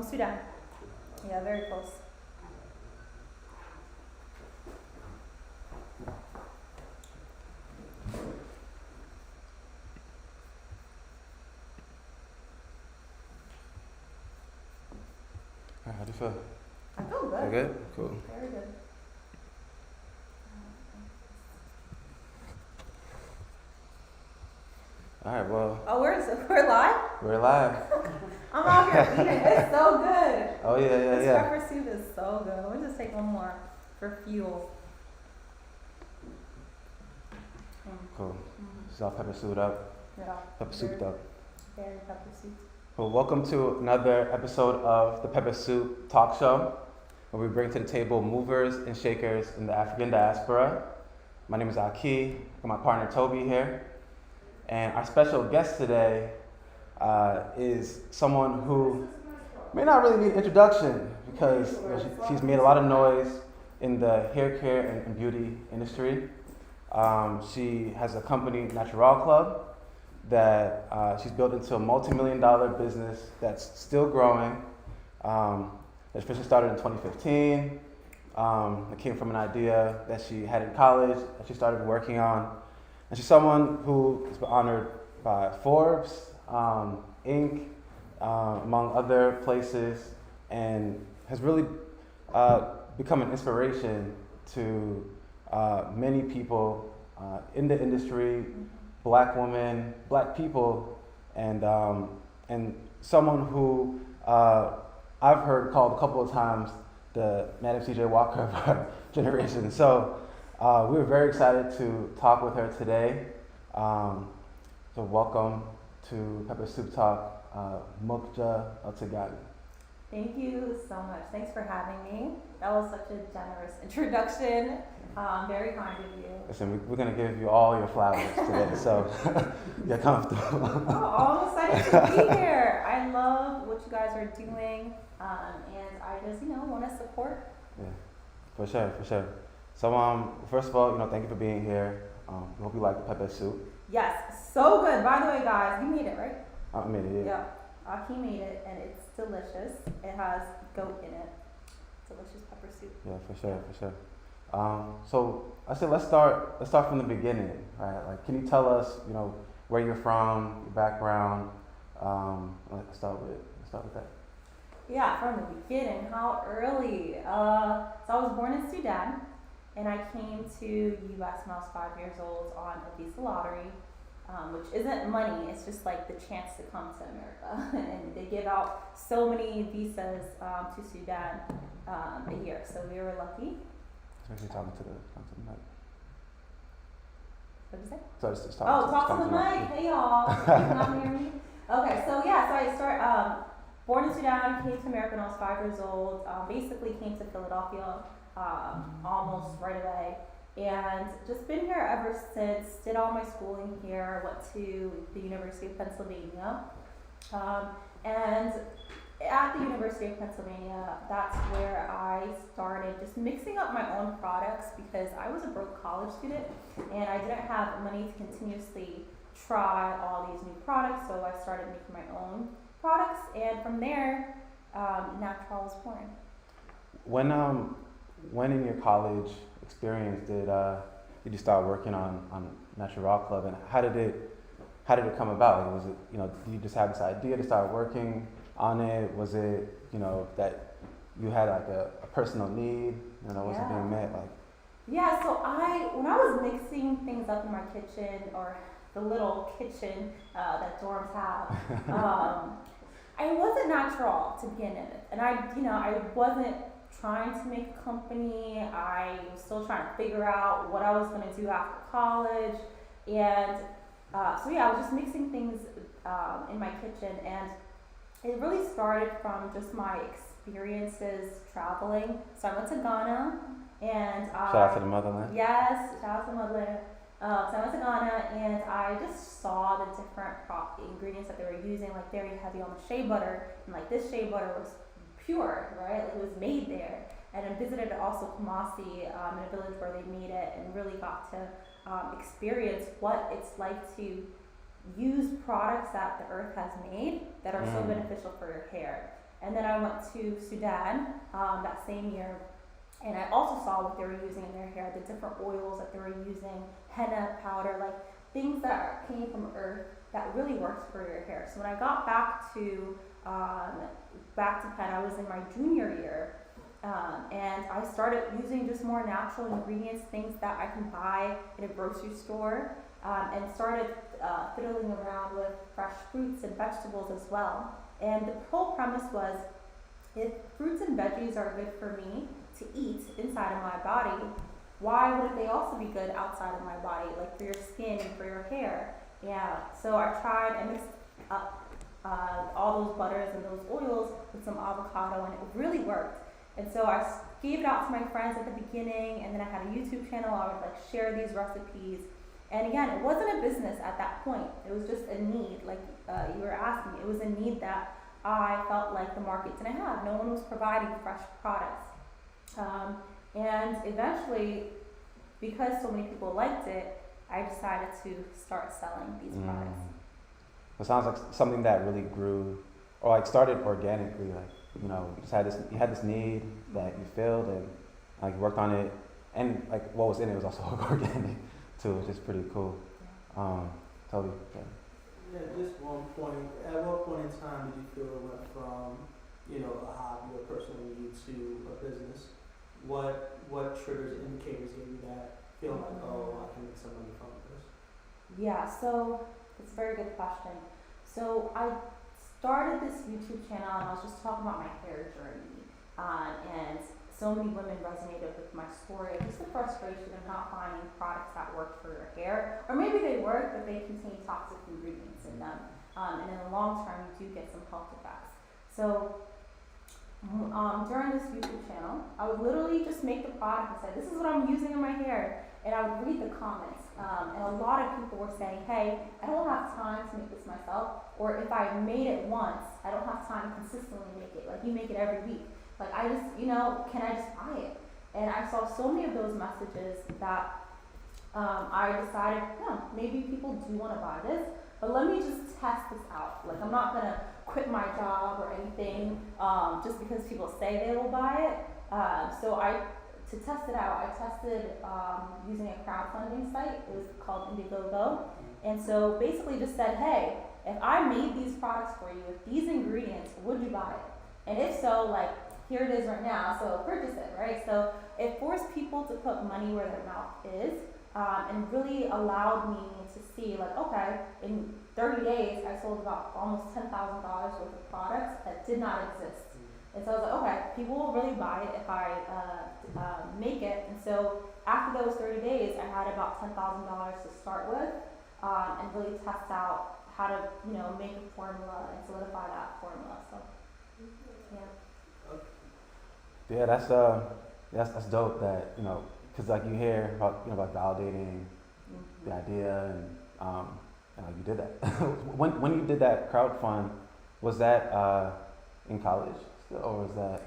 from Sudan. Yeah, very close. How do you feel? I feel good. You good? Cool. Very good. All right, well. Oh, we're live? We're live. I'm out here eating. It's so good. Oh, yeah. This pepper soup is so good. Let me just take one more for fuel. Cool. This is all pepper souped up. Yeah. Pepper souped up. Very pepper soup. Well, welcome to another episode of the Pepper Soup Talk Show, where we bring to the table movers and shakers in the African diaspora. My name is Aki, and my partner Toby here. And our special guest today is someone who may not really need introduction because she's made a lot of noise in the hair care and beauty industry. She has a company, NaturAll Club, that she's built into a multi-million-dollar business that's still growing. It officially started in 2015. It came from an idea that she had in college that she started working on. And she's someone who has been honored by Forbes, Inc., among other places, and has really become an inspiration to many people in the industry, Black women, Black people, and someone who I've heard called a couple of times the Madam C.J. Walker of our generation. So we were very excited to talk with her today. So welcome to Pepper Soup Talk, Muhga Eltigani. Thank you so much. Thanks for having me. That was such a generous introduction. Very kind of you. Listen, we're going to give you all your flowers today, so get comfortable. I'm excited to be here. I love what you guys are doing, and I just, want to support. Yeah, for sure. So, first of all, thank you for being here. We hope you like the pepper soup. Yes, so good. By the way, guys, you made it, right? I made it, yeah. Yeah, Aki made it, and it's delicious. It has goat in it. Delicious pepper soup. Yeah, for sure. So I said let's start from the beginning, right? Like, can you tell us, where you're from, your background? Let's start with that. Yeah, from the beginning. How early? So I was born in Sudan, and I came to U.S. when I was 5 years old on a visa lottery, which isn't money. It's just like the chance to come to America, and they give out so many visas to Sudan a year. So we were lucky. Especially talking to the mic. What did you say? So just talk to the mic. Hey y'all, you cannot hear me. Okay, so I started born in Sudan, came to America when I was 5 years old. Basically came to Philadelphia almost right away, and just been here ever since. Did all my schooling here. Went to the University of Pennsylvania, and at the University of Pennsylvania, that's where I started just mixing up my own products because I was a broke college student and I didn't have money to continuously try all these new products, so I started making my own products, and from there, NaturAll was born. When in your college experience did you start working on NaturAll Club, and how did it come about? Like, was it, did you just have this idea to start working on it? Was it, that you had like a personal need, wasn't being met? Like, yeah, so when I was mixing things up in my kitchen, or the little kitchen that dorms have, I wasn't NaturAll to begin with, and I wasn't trying to make a company. I was still trying to figure out what I was going to do after college, and I was just mixing things in my kitchen, and it really started from just my experiences traveling. So I went to Ghana, and shout out to the motherland. Yes, shout out to the motherland. So I went to Ghana, and I just saw the different ingredients that they were using, like very heavy on the shea butter, and like this shea butter was pure, right? Like it was made there. And I visited also Kumasi, in a village where they made it, and really got to experience what it's like to use products that the earth has made that are so beneficial for your hair. And then I went to Sudan that same year, and I also saw what they were using in their hair, the different oils that they were using, henna powder, like things that came from earth that really works for your hair. So when I got back to Penn, I was in my junior year, and I started using just more natural ingredients, things that I can buy in a grocery store, and started fiddling around with fresh fruits and vegetables as well. And the whole premise was, if fruits and veggies are good for me to eat inside of my body, why wouldn't they also be good outside of my body, like for your skin and for your hair? Yeah, so I mixed up all those butters and those oils with some avocado, and it really worked. And so I gave it out to my friends at the beginning, and then I had a YouTube channel. I would like share these recipes. And again, it wasn't a business at that point. It was just a need, like you were asking. It was a need that I felt like the market didn't have. No one was providing fresh products. And eventually, because so many people liked it, I decided to start selling these products. It sounds like something that really grew, or like started organically. Like, you know, you had this need that you filled, and like you worked on it, and like what was in it was also organic too, which is pretty cool. Toby. Yeah, just one point. At what point in time did you feel it went from, you know, a hobby or personal need to a business? What triggers, indicators gave you that feeling like, oh, I can make some money from this? Yeah, so it's a very good question. So I started this YouTube channel, and I was just talking about my hair journey, and so many women resonated with my story, just the frustration of not finding products that work for your hair, or maybe they work, but they contain toxic ingredients in them, and in the long term, you do get some health effects. So during this YouTube channel, I would literally just make the product and say, this is what I'm using in my hair, and I would read the comments, and a lot of people were saying, hey, I don't have time to make this myself, or if I made it once, I don't have time to consistently make it, like you make it every week. Like I just, can I just buy it? And I saw so many of those messages that I decided, maybe people do want to buy this, but let me just test this out. Like I'm not gonna quit my job or anything just because people say they will buy it. To test it out, I tested using a crowdfunding site. It was called Indiegogo, and so basically just said, hey, if I made these products for you with these ingredients, would you buy it? And if so, like, here it is right now, so purchase it, right? So it forced people to put money where their mouth is, and really allowed me to see, like, okay, in 30 days, I sold about almost $10,000 worth of products that did not exist. And so I was like, okay, people will really buy it if I make it. And so after those 30 days, I had about $10,000 to start with, and really test out how to, make a formula and solidify that formula. So, yeah. Yeah, that's dope. That because like you hear about about validating the idea, and like you did that. when you did that crowdfund, was that in college still, or was that?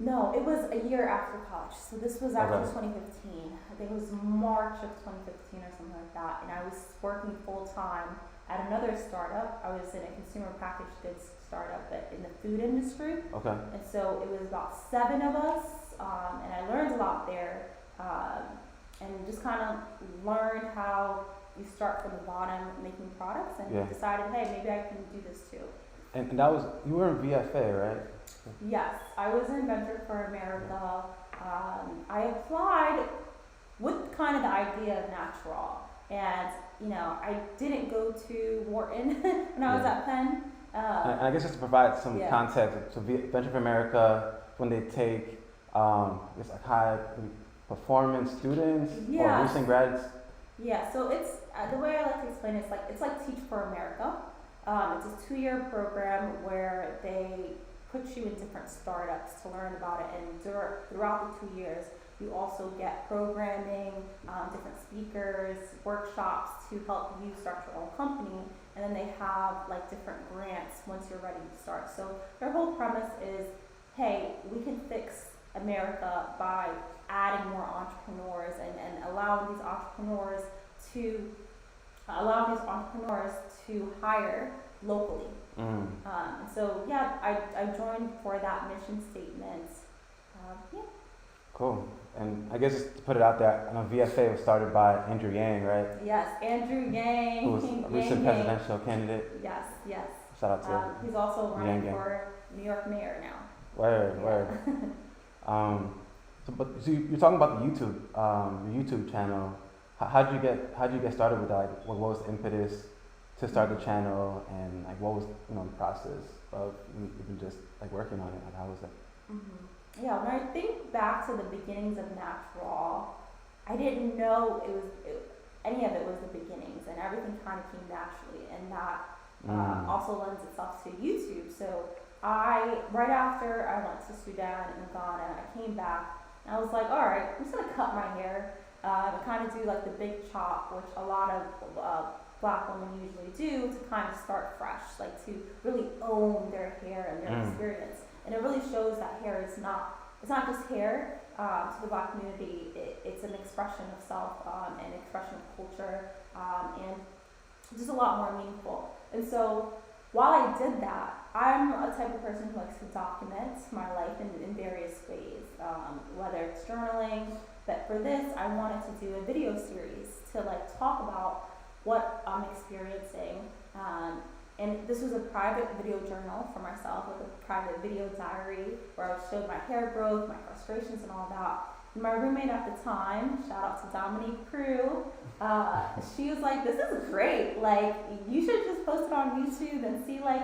No, it was a year after college. So this was after Okay. 2015. I think it was March of 2015 or something like that. And I was working full time at another startup. I was in a consumer packaged goods startup in the food industry. Okay. And so it was about 7 of us, and I learned a lot there, and just kind of learned how you start from the bottom making products, and decided, hey, maybe I can do this too. And that was, you were in VFA, right? Yes, I was in Venture for America. I applied with kind of the idea of NaturAll, and I didn't go to Wharton when I was at Penn. And I guess just to provide some context, so Venture for America, when they take, like high performance students or recent grads. Yeah, so it's the way I like to explain it, it's like Teach for America. It's a 2-year program where they put you in different startups to learn about it, and throughout the 2 years, you also get programming, different speakers, workshops to help you start your own company, and then they have like different grants once you're ready to start. So their whole premise is, hey, we can fix America by adding more entrepreneurs and allowing these entrepreneurs to hire locally. Mm. So yeah, I joined for that mission statement. Yeah. Cool. And I guess just to put it out there, I know VFA was started by Andrew Yang, right? Yes, Andrew Yang. Who was a recent presidential candidate. Yes, yes. Shout out to he's also running Yang. for New York mayor now. Word. So you're talking about the your YouTube channel. How'd you get started with that? Like, what was the impetus to start the channel, and like what was the process of even just like working on it? Like, how was that? Mm-hmm. Yeah, when I think back to the beginnings of NaturAll, I didn't know any of it was the beginnings, and everything kind of came naturally, and that also lends itself to YouTube. So right after I went to Sudan and Ghana, I came back and I was like, all right, I'm just gonna cut my hair. I kind of do like the big chop, which a lot of Black women usually do to kind of start fresh, like to really own their hair and their experience. And it really shows that hair is it's not just hair. To the Black community, it's an expression of self, and expression of culture, and just a lot more meaningful. And so while I did that, I'm a type of person who likes to document my life in various ways, whether it's journaling, but for this, I wanted to do a video series to like talk about what I'm experiencing. And this was a private video journal for myself, like a private video diary where I showed my hair growth, my frustrations and all that. And my roommate at the time, shout out to Dominique Crew, she was like, this is great, like you should just post it on YouTube and see like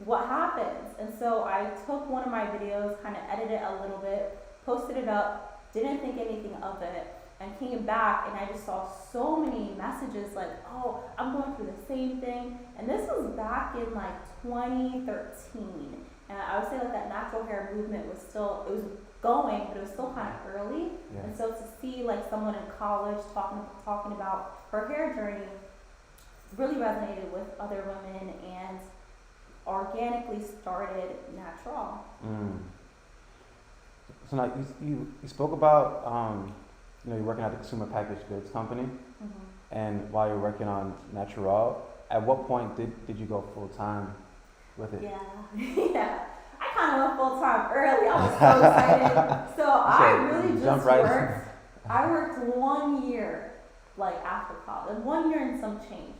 what happens. And so I took one of my videos, kind of edited it a little bit, posted it up, didn't think anything of it, and came back and I just saw so many messages like, oh, I'm going through the same thing. And this was back in like 2013. And I would say like that natural hair movement was going, but it was still kind of early. Yeah. And so to see like someone in college talking about her hair journey really resonated with other women and organically started NaturAll. So now you spoke about you're working at a consumer packaged goods company, and while you're working on NaturAll, at what point did you go full time with it? Yeah. I kind of went full time early. I was so excited. So I really just worked. I worked 1 year, like after college, 1 year and some change.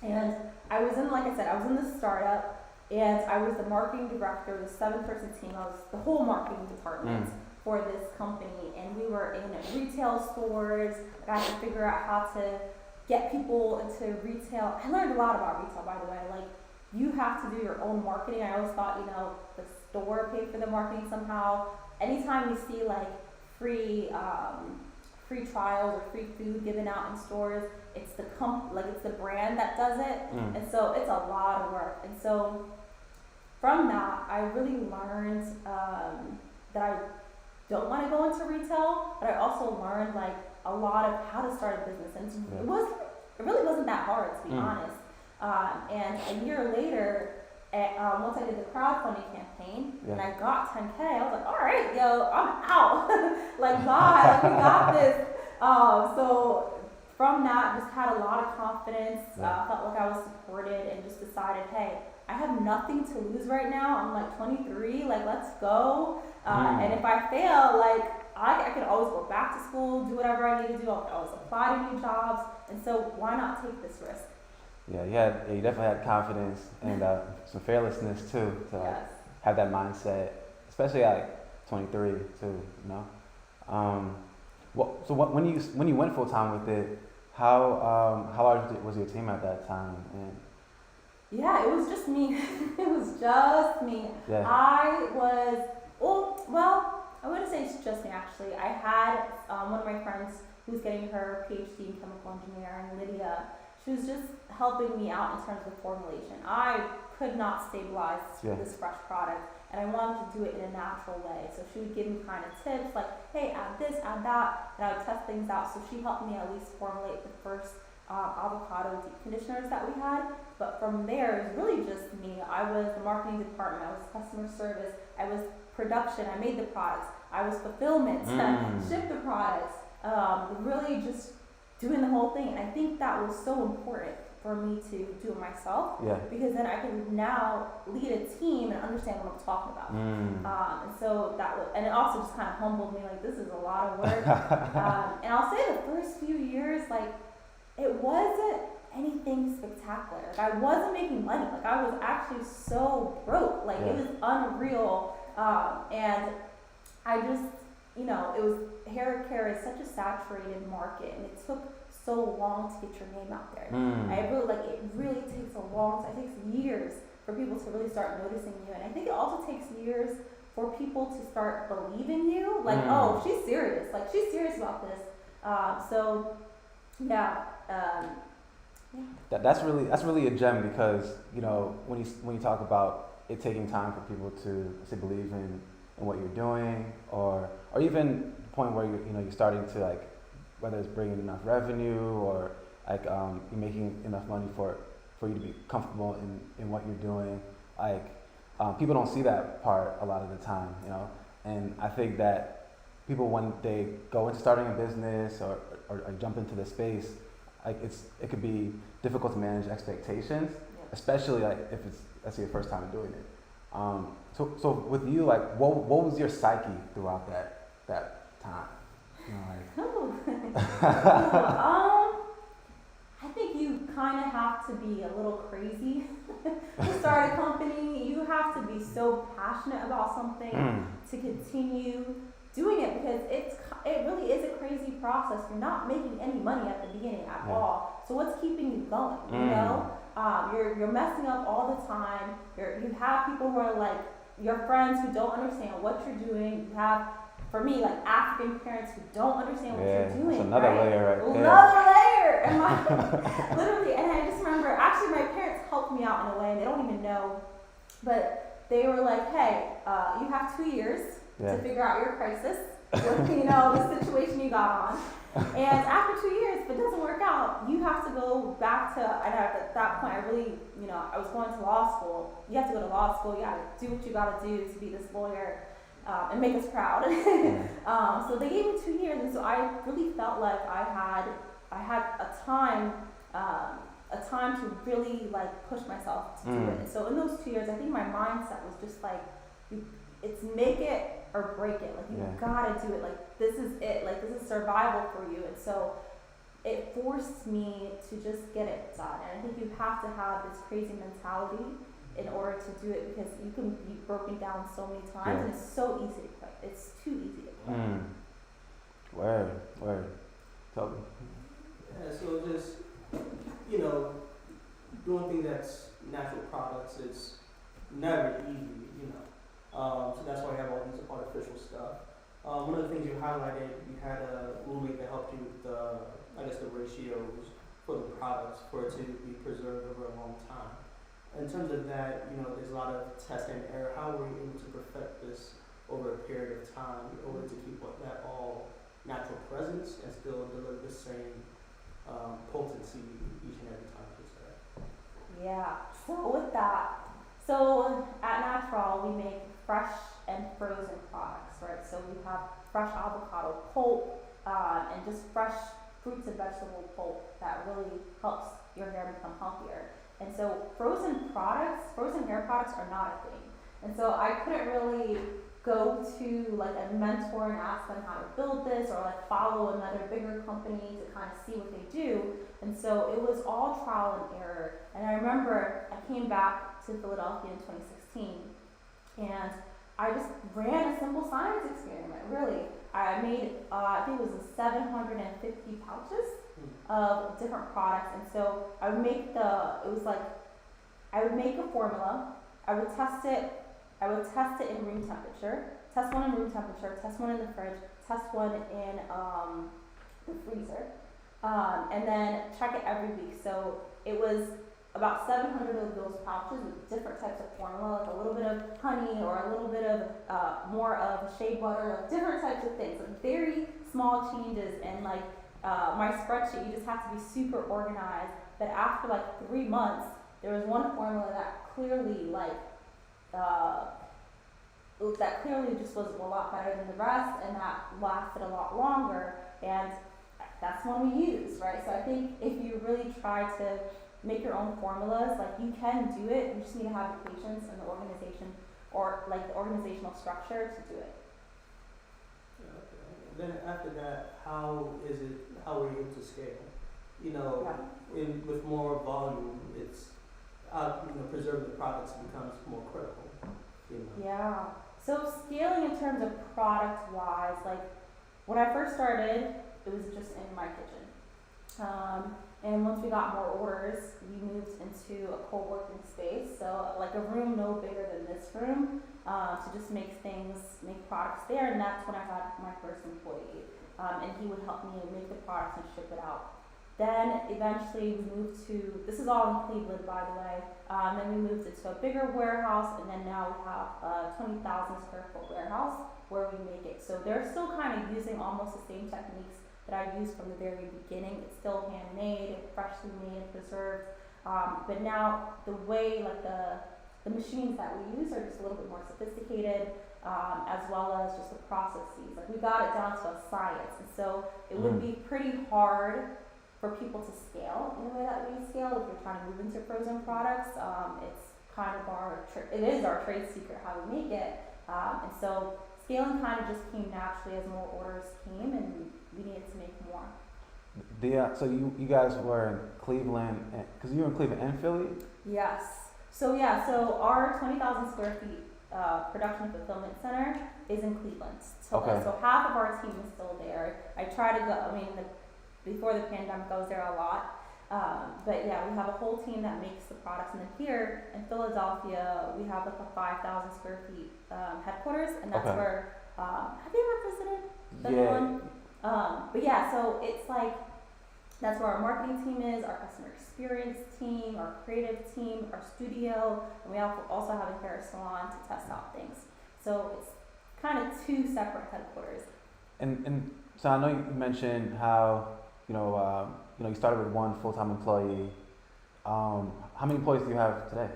And I was in, like I said, I was in the startup, and I was the marketing director of the 7-person team. I was the whole marketing department for this company, and we were in retail stores. I had to figure out how to get people into retail. I learned a lot about retail, by the way. Like, you have to do your own marketing. I always thought, the store paid for the marketing somehow. Anytime you see like free trials or free food given out in stores, it's the brand that does it, and so it's a lot of work. And so from that, I really learned that I don't want to go into retail, but I also learned like a lot of how to start a business, and it really wasn't that hard, to be honest. And a year later, once I did the crowdfunding campaign and I got 10K, I was like, all right, yo, I'm out. Like, bye, we got this. So from that, just had a lot of confidence, felt like I was supported, and just decided, hey, I have nothing to lose right now. I'm like 23, like, let's go. And if I fail, like, I could always go back to school, do whatever I need to do. I could always apply to new jobs. And so why not take this risk? Yeah, you definitely had confidence and some fearlessness too, to like have that mindset, especially at like 23 too, So when you went full time with it, how large was your team at that time? And yeah, it was just me. It was just me. Yeah. I wouldn't say it's just me actually. I had one of my friends who's getting her PhD in chemical engineering, Lydia. She was just helping me out in terms of formulation. I could not stabilize this fresh product, and I wanted to do it in a natural way. So she would give me kind of tips like, hey, add this, add that, and I would test things out. So she helped me at least formulate the first avocado deep conditioners that we had. But from there, it was really just me. I was the marketing department, I was customer service, I was production, I made the products, I was fulfillment, shipped the products. Really just doing the whole thing. And I think that was so important for me to do it myself, Yeah. because then I can now lead a team and understand what I'm talking about. And so that was, and it also just kind of humbled me, like, this is a lot of work. And I'll say the first few years, like, it wasn't anything spectacular. Like, I wasn't making money. Like, I was actually so broke. Like, it was unreal. And I just, you know, it was, hair care is such a saturated market, and it took so long to get your name out there. I really, like, it really takes a long time. It takes years for people to really start noticing you. And I think it also takes years for people to start believing you. Like, oh, she's serious. Like, she's serious about this. So, yeah. That's really a gem, because, you know, when you talk about it taking time for people to say believe in what you're doing, or even the point where you're starting to, like, whether it's bringing enough revenue, or like you're making enough money for you to be comfortable in what you're doing. Like, people don't see that part a lot of the time, you know. And I think that people, when they go into starting a business or jump into the space, like, it could be difficult to manage expectations, especially like if it's, let's say, your first time doing it. So with you, like, what was your psyche throughout that time? You know, I think you kind of have to be a little crazy to start a company. You have to be so passionate about something to continue doing it, because it really is a crazy process. You're not making any money at the beginning at all. So what's keeping you going? You know, you're messing up all the time. You have people who are like your friends who don't understand what you're doing. You have, for me, like, African parents who don't understand what you're doing. That's another layer right there. Another layer. And literally, and I just remember, actually, my parents helped me out in a way, and they don't even know, but they were like, hey, you have 2 years to figure out your crisis with, you know, the situation you got on. And after 2 years, if it doesn't work out, you have to go back to, and at that point, I really, you know, I was going to law school. You have to go to law school. You got to do what you got to do to be this lawyer. And make us proud. So they gave me 2 years, and so I really felt like I had a time to really, like, push myself to do it. And so in those 2 years, I think my mindset was just like, it's make it or break it. Like, you gotta do it. Like, this is it. Like, this is survival for you. And so it forced me to just get it done. And I think you have to have this crazy mentality in order to do it, because you can be broken down so many times, and it's so easy to quit. It's too easy to quit. Word. Tell me. Yeah, so just, you know, doing things that's natural products, it's never easy, you know. So that's why we have all these artificial stuff. One of the things you highlighted, you had a roommate that helped you with the ratios for the products for it to be preserved over a long time. In terms of that, you know, there's a lot of test and error. How were you able to perfect this over a period of time in order to keep that all natural presence and still deliver the same potency each and every time, per se? Yeah. So with that, so at NaturAll, we make fresh and frozen products, right? So we have fresh avocado pulp and just fresh fruits and vegetable pulp that really helps your hair become healthier. And so frozen hair products are not a thing. And so I couldn't really go to, like, a mentor and ask them how to build this, or, like, follow another bigger company to kind of see what they do. And so it was all trial and error. And I remember I came back to Philadelphia in 2016, and I just ran a simple science experiment, really. I made, I think it was 750 pouches of different products. And so I would make I would make a formula, I would test it in room temperature, test one in room temperature, test one in the fridge, test one in the freezer, and then check it every week. So it was about 700 of those pouches with different types of formula, like a little bit of honey or a little bit of more of shea butter, like different types of things, like very small changes. And like my spreadsheet, you just have to be super organized. But after like 3 months, there was one formula that clearly just was a lot better than the rest, and that lasted a lot longer. And that's one we use, right? So I think if you really try to make your own formulas, like you can do it, you just need to have the patience and the organization or like the organizational structure to do it. Yeah, okay. And then after that, how are you able to scale? You know, with more volume, it's preserving the products becomes more critical. You know. Yeah. So scaling in terms of product wise, like when I first started, it was just in my kitchen. And once we got more orders, we moved into a co-working space. So like a room no bigger than this room, to just make products there. And that's when I had my first employee. And he would help me make the products and ship it out. Then eventually we moved to, this is all in Cleveland by the way, then we moved into a bigger warehouse, and then now we have a 20,000 square foot warehouse where we make it. So they're still kind of using almost the same techniques that I used from the very beginning. It's still handmade, freshly made, preserved, but now the way, like the machines that we use are just a little bit more sophisticated, as well as just the processes. Like we got it down to a science, and so it would be pretty hard for people to scale in the way that we scale if you're trying to move into frozen products. It's kind of it is our trade secret how we make it. And so scaling kind of just came naturally as more orders came and we needed to make more. So you guys were in Cleveland, because you were in Cleveland and Philly? Yes. So our 20,000 square feet production fulfillment center is in Cleveland. So, Okay. So half of our team is still there. I try to go, before the pandemic, I was there a lot. But yeah, we have a whole team that makes the products. And then here in Philadelphia, we have like a 5,000 square feet headquarters. And that's where, have you ever visited the new one? But yeah, so it's like, that's where our marketing team is, our customer experience team, our creative team, our studio, and we also have a hair salon to test out things. So it's kind of two separate headquarters. And so I know you mentioned how you started with one full-time employee. How many employees do you have today?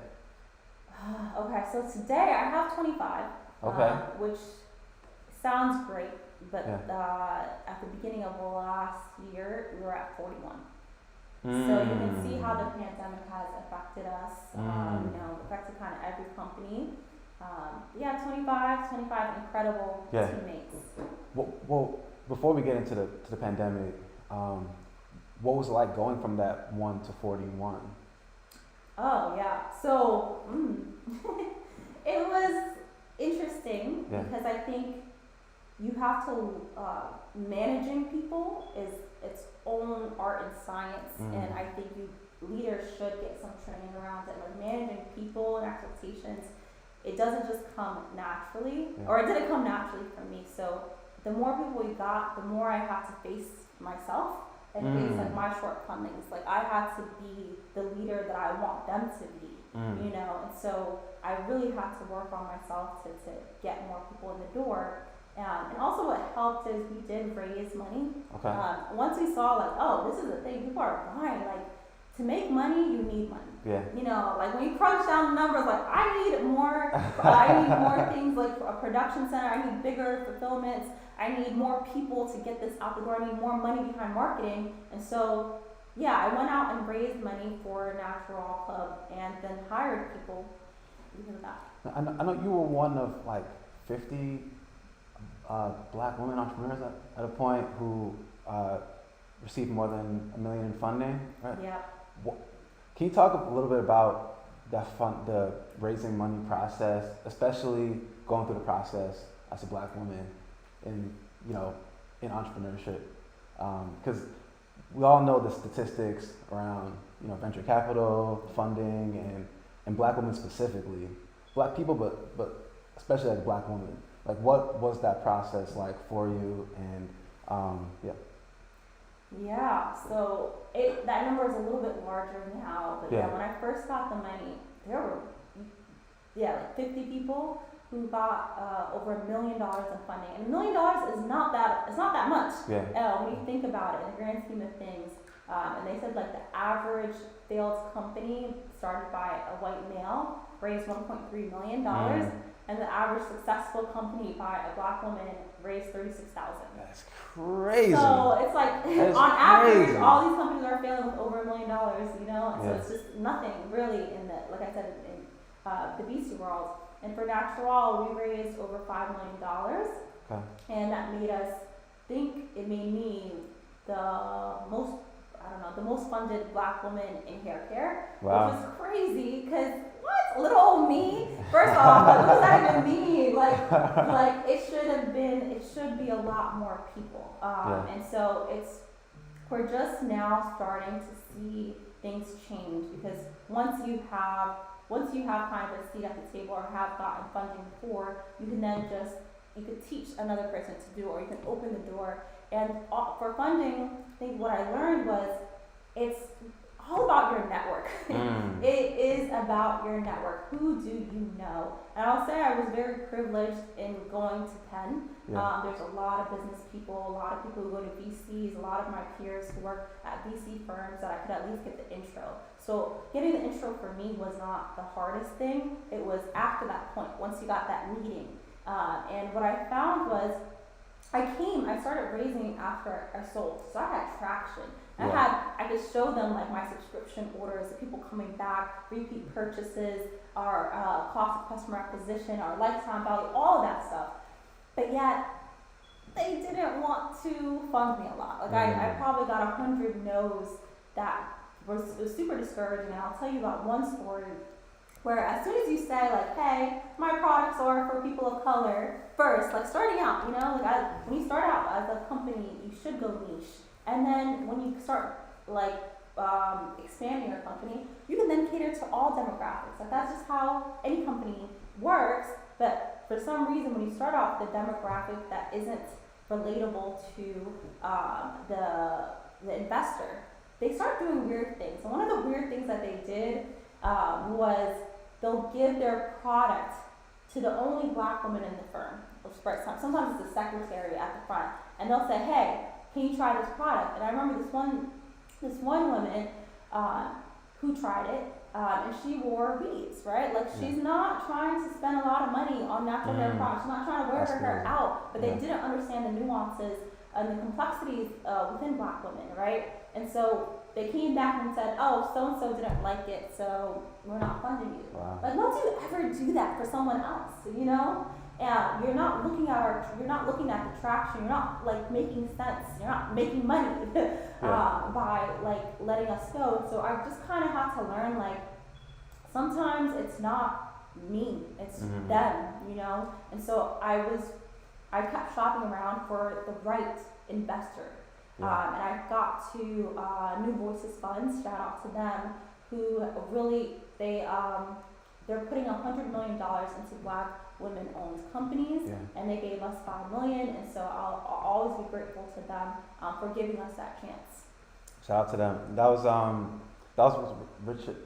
Okay, so today I have 25. Okay. Which sounds great, but Yeah. at the beginning of last year we were at 41. So you can see how the pandemic has affected us. Affected kind of every company. 25 incredible teammates. Well, before we get into the pandemic, what was it like going from that 1 to 41? Oh yeah, so it was interesting because I think you have to managing people is its own art and science, and I think leaders should get some training around it. Like managing people and expectations, it doesn't just come naturally, or it didn't come naturally for me. So the more people we got, the more I had to face myself and face like my shortcomings. Like I had to be the leader that I want them to be, and so I really had to work on myself to get more people in the door. And also what helped is we did raise money. Okay. Once we saw like, oh, this is a thing, people are buying, like to make money, you need money. Yeah. Like when you crunch down the numbers, like I need more things like a production center, I need bigger fulfillments, I need more people to get this out the door, I need more money behind marketing. And so, I went out and raised money for NaturAll Club and then hired people because of that. I know you were one of like 50 Black women entrepreneurs at a point who received more than $1 million in funding, right? Yeah. Can you talk a little bit about the raising money process, especially going through the process as a Black woman in entrepreneurship? Because we all know the statistics around venture capital funding and Black women specifically, Black people, but especially as a Black woman. Like, what was that process like for you? And So that number is a little bit larger now, but when I first got the money, there were like 50 people who got over $1 million in funding, and $1 million is not that much. When you think about it in the grand scheme of things, and they said like the average failed company started by a white male raised $1.3 million. and the average successful company by a black woman raised $36,000. That's crazy. So it's like That's on average, crazy. all these companies are failing with over $1 million, you know, and Yeah. so it's just nothing really in the, like I said, in the VC world. And for NaturAll, we raised over $5 million, Okay. and that made us think, it made me the most, I don't know, the most funded black woman in haircare, Wow. which was crazy, because what? Little old me? First off, like, what does that even mean? Like it should be a lot more people. Yeah. And so we're just now starting to see things change, because once you have kind of a seat at the table or have gotten funding before, you can then you could teach another person to do, or you can open the door. And for funding, I think what I learned was it's all about your network. It is about your network. Who do you know? And I'll say I was very privileged in going to Penn. Yeah. There's a lot of business people, a lot of people who go to VCs, a lot of my peers who work at VC firms that I could at least get the intro. So getting the intro for me was not the hardest thing. It was after that point, once you got that meeting. And what I found was I started raising after I sold. So I had traction. I could show them like my subscription orders, the people coming back, repeat purchases, our cost of customer acquisition, our lifetime value, all of that stuff. But yet, they didn't want to fund me a lot. Like I probably got 100 no's that was super discouraging. And I'll tell you about one story where as soon as you say like, hey, my products are for people of color first, like starting out, you know, like when you start out as a company, you should go niche. And then when you start like expanding your company, you can then cater to all demographics. Like that's just how any company works. But for some reason, when you start off the demographic that isn't relatable to the investor, they start doing weird things. And one of the weird things that they did was they'll give their product to the only black woman in the firm. Sometimes it's the secretary at the front, and they'll say, hey, can you try this product? And I remember this one woman who tried it, and she wore beads, right? Like she's not trying to spend a lot of money on natural hair products. She's not trying to wear her hair out, but they didn't understand the nuances and the complexities within black women, right? And so they came back and said, oh, so-and-so didn't like it, so we're not funding you. Wow. Like, don't you ever do that for someone else, you know? And you're not looking at the traction, you're not like making sense, you're not making money by like letting us go. So I just kind of had to learn like sometimes it's not me, it's them, you know? And so I kept shopping around for the right investor. And I got to New Voices Funds, shout out to them, who really, they're putting $100 million into black women-owned companies, and they gave us $5 million, and so I'll always be grateful to them for giving us that chance. Shout out to them. That was Richard.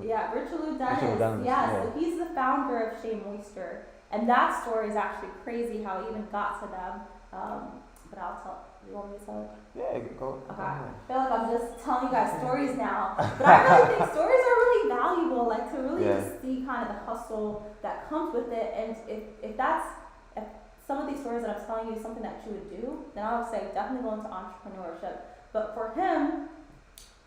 Yeah, Richard Lou Dennis. Richard Dennis. So he's the founder of Shea Moisture, and that story is actually crazy how he even got to them. But I'll tell. You want me to tell it? Yeah, go. Okay. I feel like I'm just telling you guys stories now, but I really think stories are really valuable, like to really just see kind of the hustle that comes with it. And if some of these stories that I'm telling you is something that you would do, then I would say definitely go into entrepreneurship. But for him,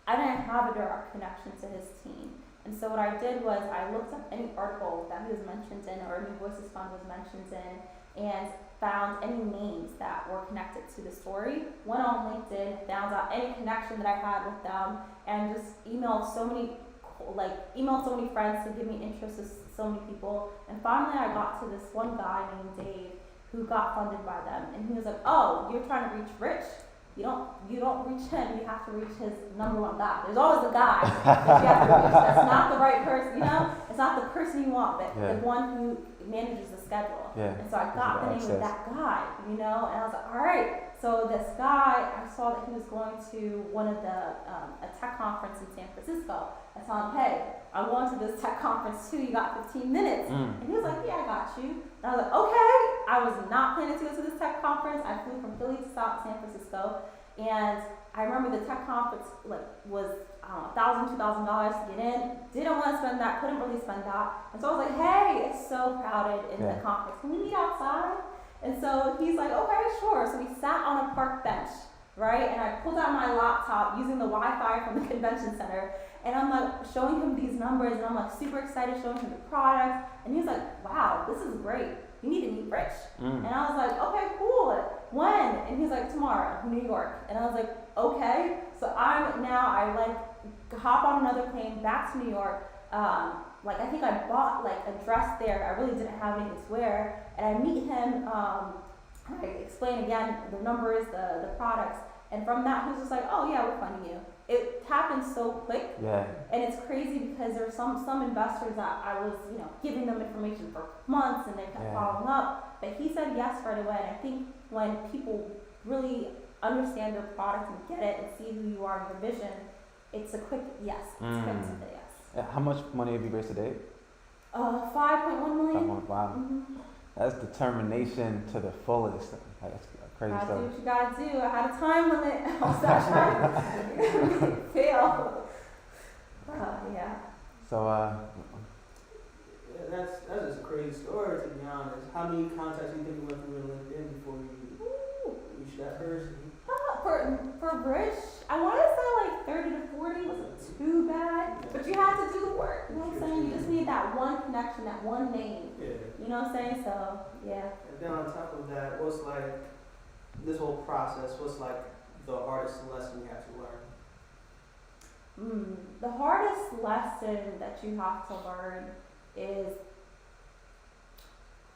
I didn't have a direct connection to his team. And so what I did was I looked up any article that he was mentioned in or New Voices Fund was mentioned in and found any names that were connected to the story, went on LinkedIn, found out any connection that I had with them, and just emailed so many friends to give me interest to so many people. And finally I got to this one guy named Dave who got funded by them, and he was like, oh, you're trying to reach Rich? You don't reach him, you have to reach his number one guy. There's always a guy that you have to reach. That's not the right person, you know? It's not the person you want, but the one who manages the schedule. And so I got the name of that guy, you know? And I was like, all right. So this guy, I saw that he was going to one of a tech conference in San Francisco. I told him, hey, I'm going to this tech conference too, you got 15 minutes. And he was like, yeah, I got you. And I was like, okay. I was not planning to go to this tech conference. I flew from Philly to San Francisco, and I remember the tech conference was $1,000, $2,000 to get in. Didn't want to spend that, couldn't really spend that. And so I was like, hey, it's so crowded in the conference. Can we meet outside? And so he's like, okay, sure. So we sat on a park bench, right? And I pulled out my laptop using the Wi-Fi from the convention center. And I'm like showing him these numbers, and I'm like super excited showing him the products. And he's like, wow, this is great. You need to meet Rich. And I was like, okay, cool. When? And he's like, tomorrow, New York. And I was like, okay. So I like hop on another plane back to New York. Like I think I bought like a dress there. I really didn't have anything to wear. And I meet him, I explain again the numbers, the products. And from that, he was just like, oh yeah, we're funding you. It happened so quick. Yeah. And it's crazy because there's some investors that I was, giving them information for months and they kept following up. But he said yes right away. And I think when people really understand your product and get it and see who you are and your vision, it's a quick yes. It's quick to say yes. How much money have you raised to date? 5.1 million. Wow. Mm-hmm. That's determination to the fullest. That's crazy Gotta stuff. do what you gotta do. I had a time limit. I was not trying to fail. Yeah. So, Yeah, that's just a crazy story, to be honest. How many contacts do you think you went through in LinkedIn before you reached that person? For Rich, I want to say like 30 to 40 wasn't too bad, but you had to do the work. You know what I'm saying? You just need that one connection, that one name. Yeah. You know what I'm saying? So, yeah. And then on top of that, what's like this whole process? What's like the hardest lesson you have to learn? The hardest lesson that you have to learn is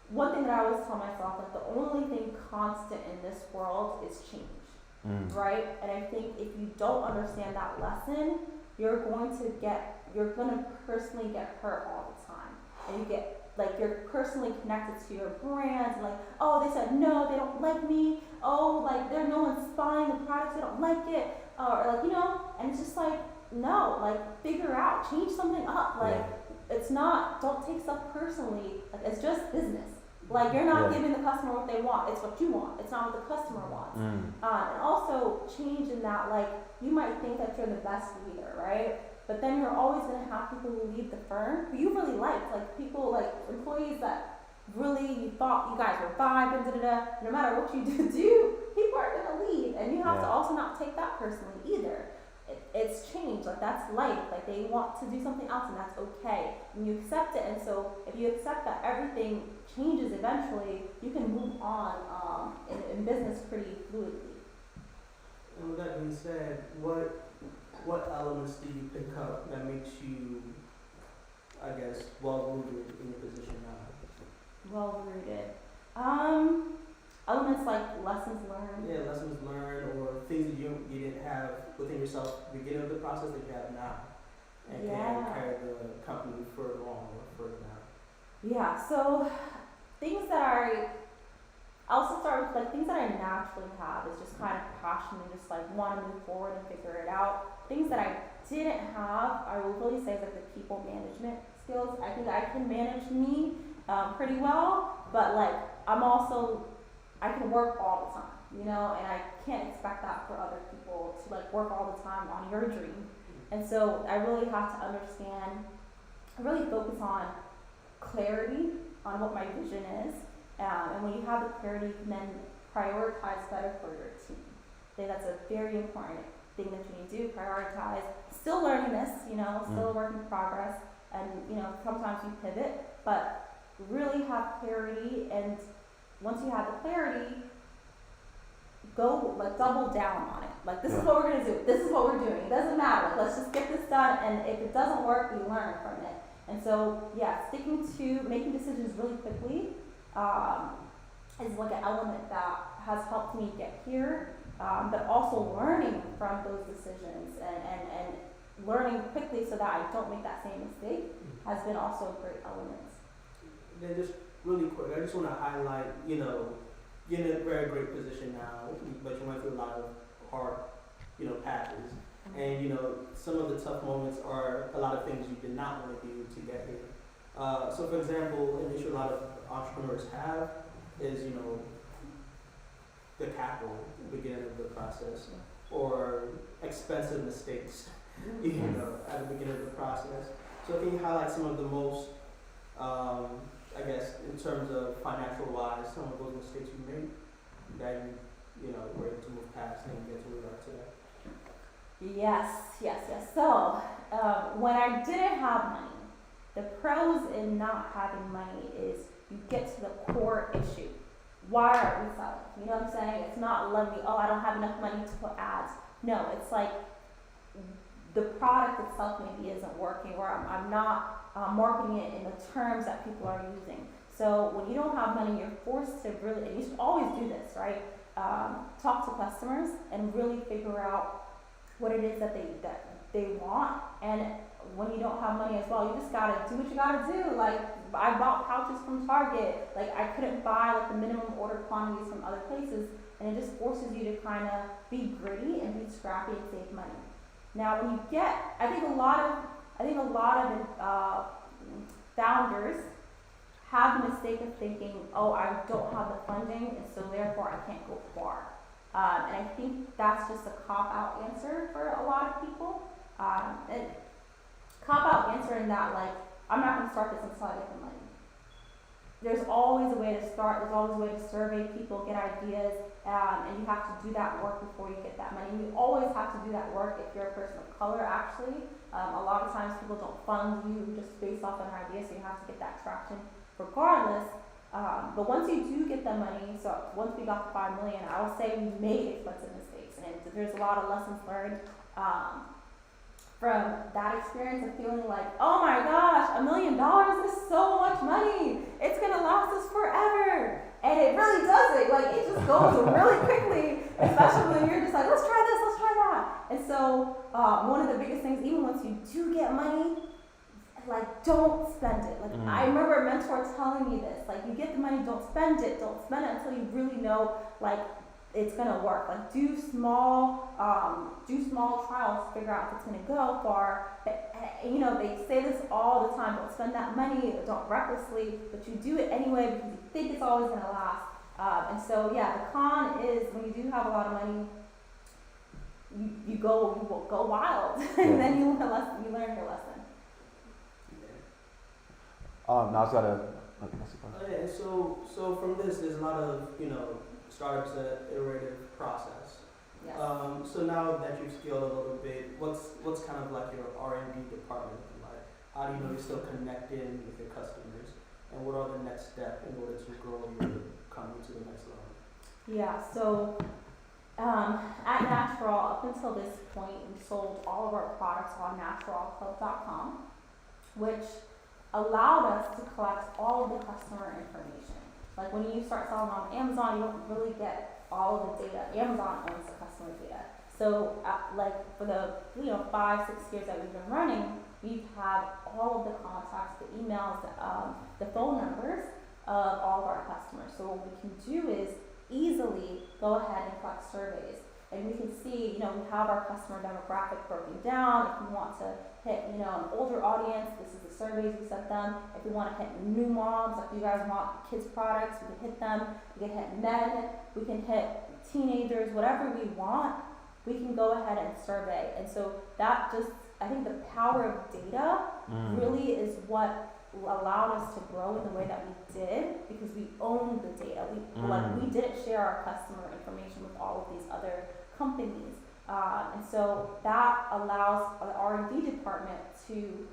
one thing that I always tell myself, like the only thing constant in this world is change. Right? And I think if you don't understand that lesson, you're going to personally get hurt all the time. And you're personally connected to your brand, and like, oh, they said no, they don't like me. Oh, like no one's buying the products, they don't like it. Or like, and it's just like, no, like figure out, change something up. Like it's not, don't take stuff personally. Like it's just business. Like you're not giving the customer what they want, it's what you want. It's not what the customer wants. And also change in that, like you might think that you're the best leader, right? But then you're always gonna have people who leave the firm who you really liked, like people, like employees that really you thought you guys were vibing, no matter what you do, people are gonna leave. And you have to also not take that personally either. It's change, like that's life, like they want to do something else and that's okay. And you accept it, and so if you accept that everything changes eventually, you can move on in business pretty fluidly. And with that being said, what elements do you pick up that makes you, I guess, well-rooted in your position now? Well-rooted. Elements like lessons learned. Yeah, lessons learned or things that you didn't have within yourself beginning of the process that you have now. And can carry the company further on or further down. Yeah, so things that I'll also start with like things that I naturally have is just kind of passion and just like want to move forward and figure it out. Things that I didn't have, I will really say is like the people management skills. I think I can manage me pretty well, but like I can work all the time, and I can't expect that for other people to like work all the time on your dream. And so I really have to understand, really focus on clarity on what my vision is. And when you have the clarity, you can then prioritize better for your team. I think that's a very important thing that you need to do, prioritize. Still learning this, still a work in progress. And, sometimes you pivot, but really have clarity. And once you have the clarity, go like double down on it. Like this is what we're gonna do. This is what we're doing. It doesn't matter. Like, let's just get this done. And if it doesn't work, we learn from it. And so, sticking to making decisions really quickly is like an element that has helped me get here. But also learning from those decisions and learning quickly so that I don't make that same mistake has been also a great element. Then just really quick, I just want to highlight, you're in a very great position now, but you went through a lot of hard, patches. And, some of the tough moments are a lot of things you did not want to do to get here. So, for example, an issue a lot of entrepreneurs have is, the capital at the beginning of the process. or expensive mistakes, you know, at the beginning of the process. So can you highlight some of the most, I guess, in terms of financial wise, some of those mistakes you made that you know, were able to move past and get to where you are today? Yes. So, when I didn't have money, the pros in not having money is you get to the core issue. Why are we selling? You know what I'm saying? It's not let me, oh, I don't have enough money to put ads. No, it's like the product itself maybe isn't working, or I'm not marketing it in the terms that people are using. So when you don't have money, you're forced to really, and you should always do this, right? Talk to customers and really figure out what it is that they want. And when you don't have money as well, you just gotta do what you gotta do. Like, I bought pouches from Target. Like, I couldn't buy like the minimum order quantities from other places, and it just forces you to kind of be gritty and be scrappy and save money. Now, when you get, I think a lot of founders have the mistake of thinking, oh, I don't have the funding, and so therefore I can't go far. And I think that's just a cop-out answer for a lot of people. And cop-out answer in that, like, I'm not going to start this until I get the money. There's always a way to start. There's always a way to survey people, get ideas, and you have to do that work before you get that money. You always have to do that work if you're a person of color, actually. A lot of times people don't fund you just based off an idea, so you have to get that traction regardless. But once you do get the money, so once we got the 5 million, I would say we made expensive mistakes, and there's a lot of lessons learned from that experience of feeling like, oh my gosh, $1 million is so much money. It's gonna last us forever. And it really doesn't. Like, it just goes really quickly, especially when you're just like, let's try this, let's try that. And so one of the biggest things, even once you do get money, like, don't spend it. Like, I remember a mentor telling me this, like, you get the money, don't spend it until you really know, like, it's gonna work. Like, do small trials to figure out if it's gonna go far. You know, they say this all the time, don't spend that money, don't recklessly, but you do it anyway because you think it's always gonna last. And so, yeah, the con is when you do have a lot of money, you will go wild, and then you learn your lesson. Now I was gotta. Yeah, so from this, there's a lot of, you know, startups an iterative process. Yes. So now that you've scaled a little bit, what's kind of like your R&D department like? How do you know you're still connecting with your customers, and what are the next steps in order to grow your company to the next level? Yeah. So at NaturAll, up until this point, we sold all of our products on NaturAllClub.com, which allowed us to collect all of the customer information. Like, when you start selling on Amazon, you don't really get all of the data. Amazon owns the customer data. So, like, for the 5-6 years that we've been running, we've had all of the contacts, the emails, the phone numbers of all of our customers. So what we can do is easily go ahead and collect surveys. And we can see, we have our customer demographic broken down. If we want to hit, an older audience, this is the surveys we sent them. If we want to hit new moms, like you guys want kids products, we can hit them. We can hit men, we can hit teenagers, whatever we want, we can go ahead and survey. And so that I think the power of data really is what allowed us to grow in the way that we did, because we owned the data. We didn't share our customer information with all of these other companies, and so that allows the R&D department to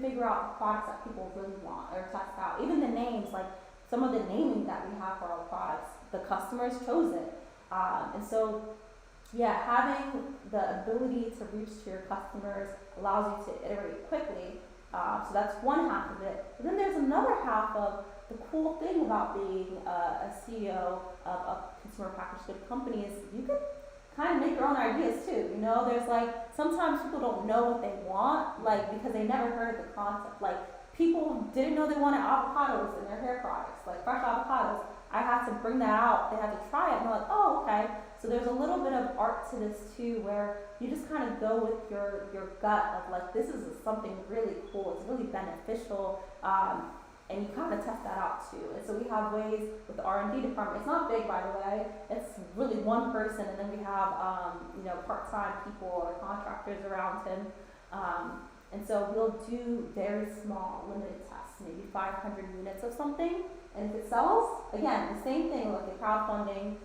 figure out the products that people really want or test out. Even the names, like some of the naming that we have for our products, the customers chose it, and so having the ability to reach to your customers allows you to iterate quickly. So that's one half of it. But then there's another half of the cool thing about being a CEO of a consumer packaged good company is you can kind of make your own ideas too. There's like, sometimes people don't know what they want, like, because they never heard of the concept. Like, people didn't know they wanted avocados in their hair products, like fresh avocados. I had to bring that out. They had to try it, and they're like, oh, okay. So there's a little bit of art to this too, where you just kind of go with your gut of like, this is something really cool. It's really beneficial. and you kind of test that out too. And so we have ways with the R&D department. It's not big, by the way. It's really one person, and then we have part-time people or contractors around him. And so we'll do very small, limited tests, maybe 500 units of something. And if it sells, again, the same thing like the crowdfunding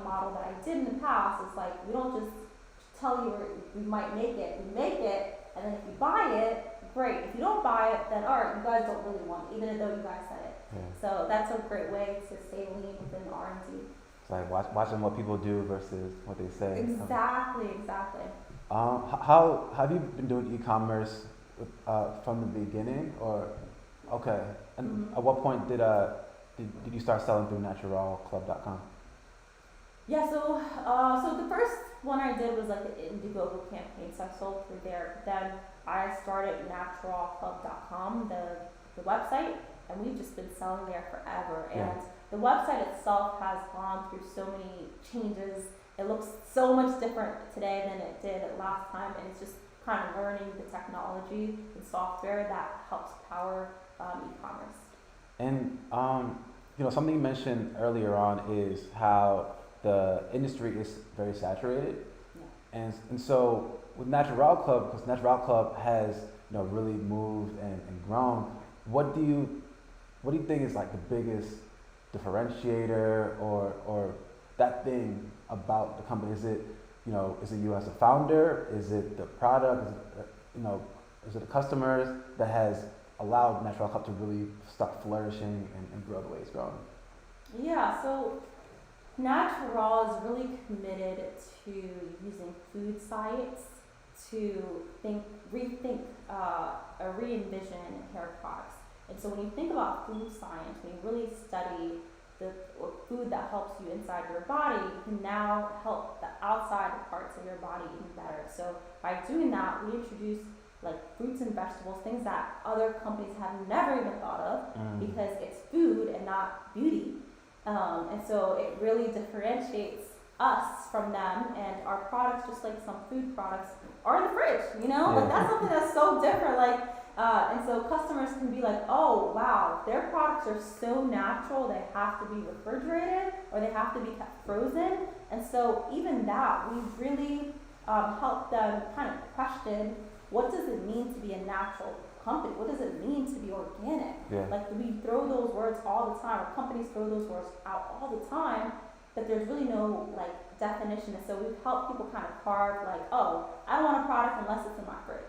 model that I did in the past is like, we don't just tell you we might make it, we make it, and then if you buy it, great. If you don't buy it, then all right, you guys don't really want it, even though you guys said it. Yeah. So that's a great way to stay lean within R&D. It's like watching what people do versus what they say. Exactly. How have you been doing e-commerce from the beginning, or okay? And at what point did you start selling through NaturAllClub.com? Yeah, so the first one I did was like an Indiegogo campaign, so I sold through there. Then I started NaturAllClub.com, the website, and we've just been selling there forever. Yeah. And the website itself has gone through so many changes. It looks so much different today than it did last time, and it's just kind of learning the technology and software that helps power e-commerce. And something you mentioned earlier on is how the industry is very saturated, Yeah. and so with NaturAll Club, because NaturAll Club has really moved and grown. What do you think is like the biggest differentiator or that thing about the company? Is it you as a founder? Is it the product? Is it the customers that has allowed NaturAll Club to really start flourishing and grow the way it's growing? Yeah, so NaturAll is really committed to using food science to rethink or re-envision hair products. And so when you think about food science, when you really study the food that helps you inside your body, you can now help the outside parts of your body even better. So by doing that, we introduce like fruits and vegetables, things that other companies have never even thought of, because it's food and not beauty. And so it really differentiates us from them, and our products, just like some food products, are in the fridge, Like that's something that's so different, and so customers can be like, oh wow, their products are so natural, they have to be refrigerated or they have to be kept frozen. And so even that, we really help them kind of question, what does it mean to be a natural company? What does it mean to be organic? Yeah. Like we throw those words all the time, or companies throw those words out all the time, but there's really no definition. And so we've helped people kind of carve oh, I don't want a product unless it's in my fridge.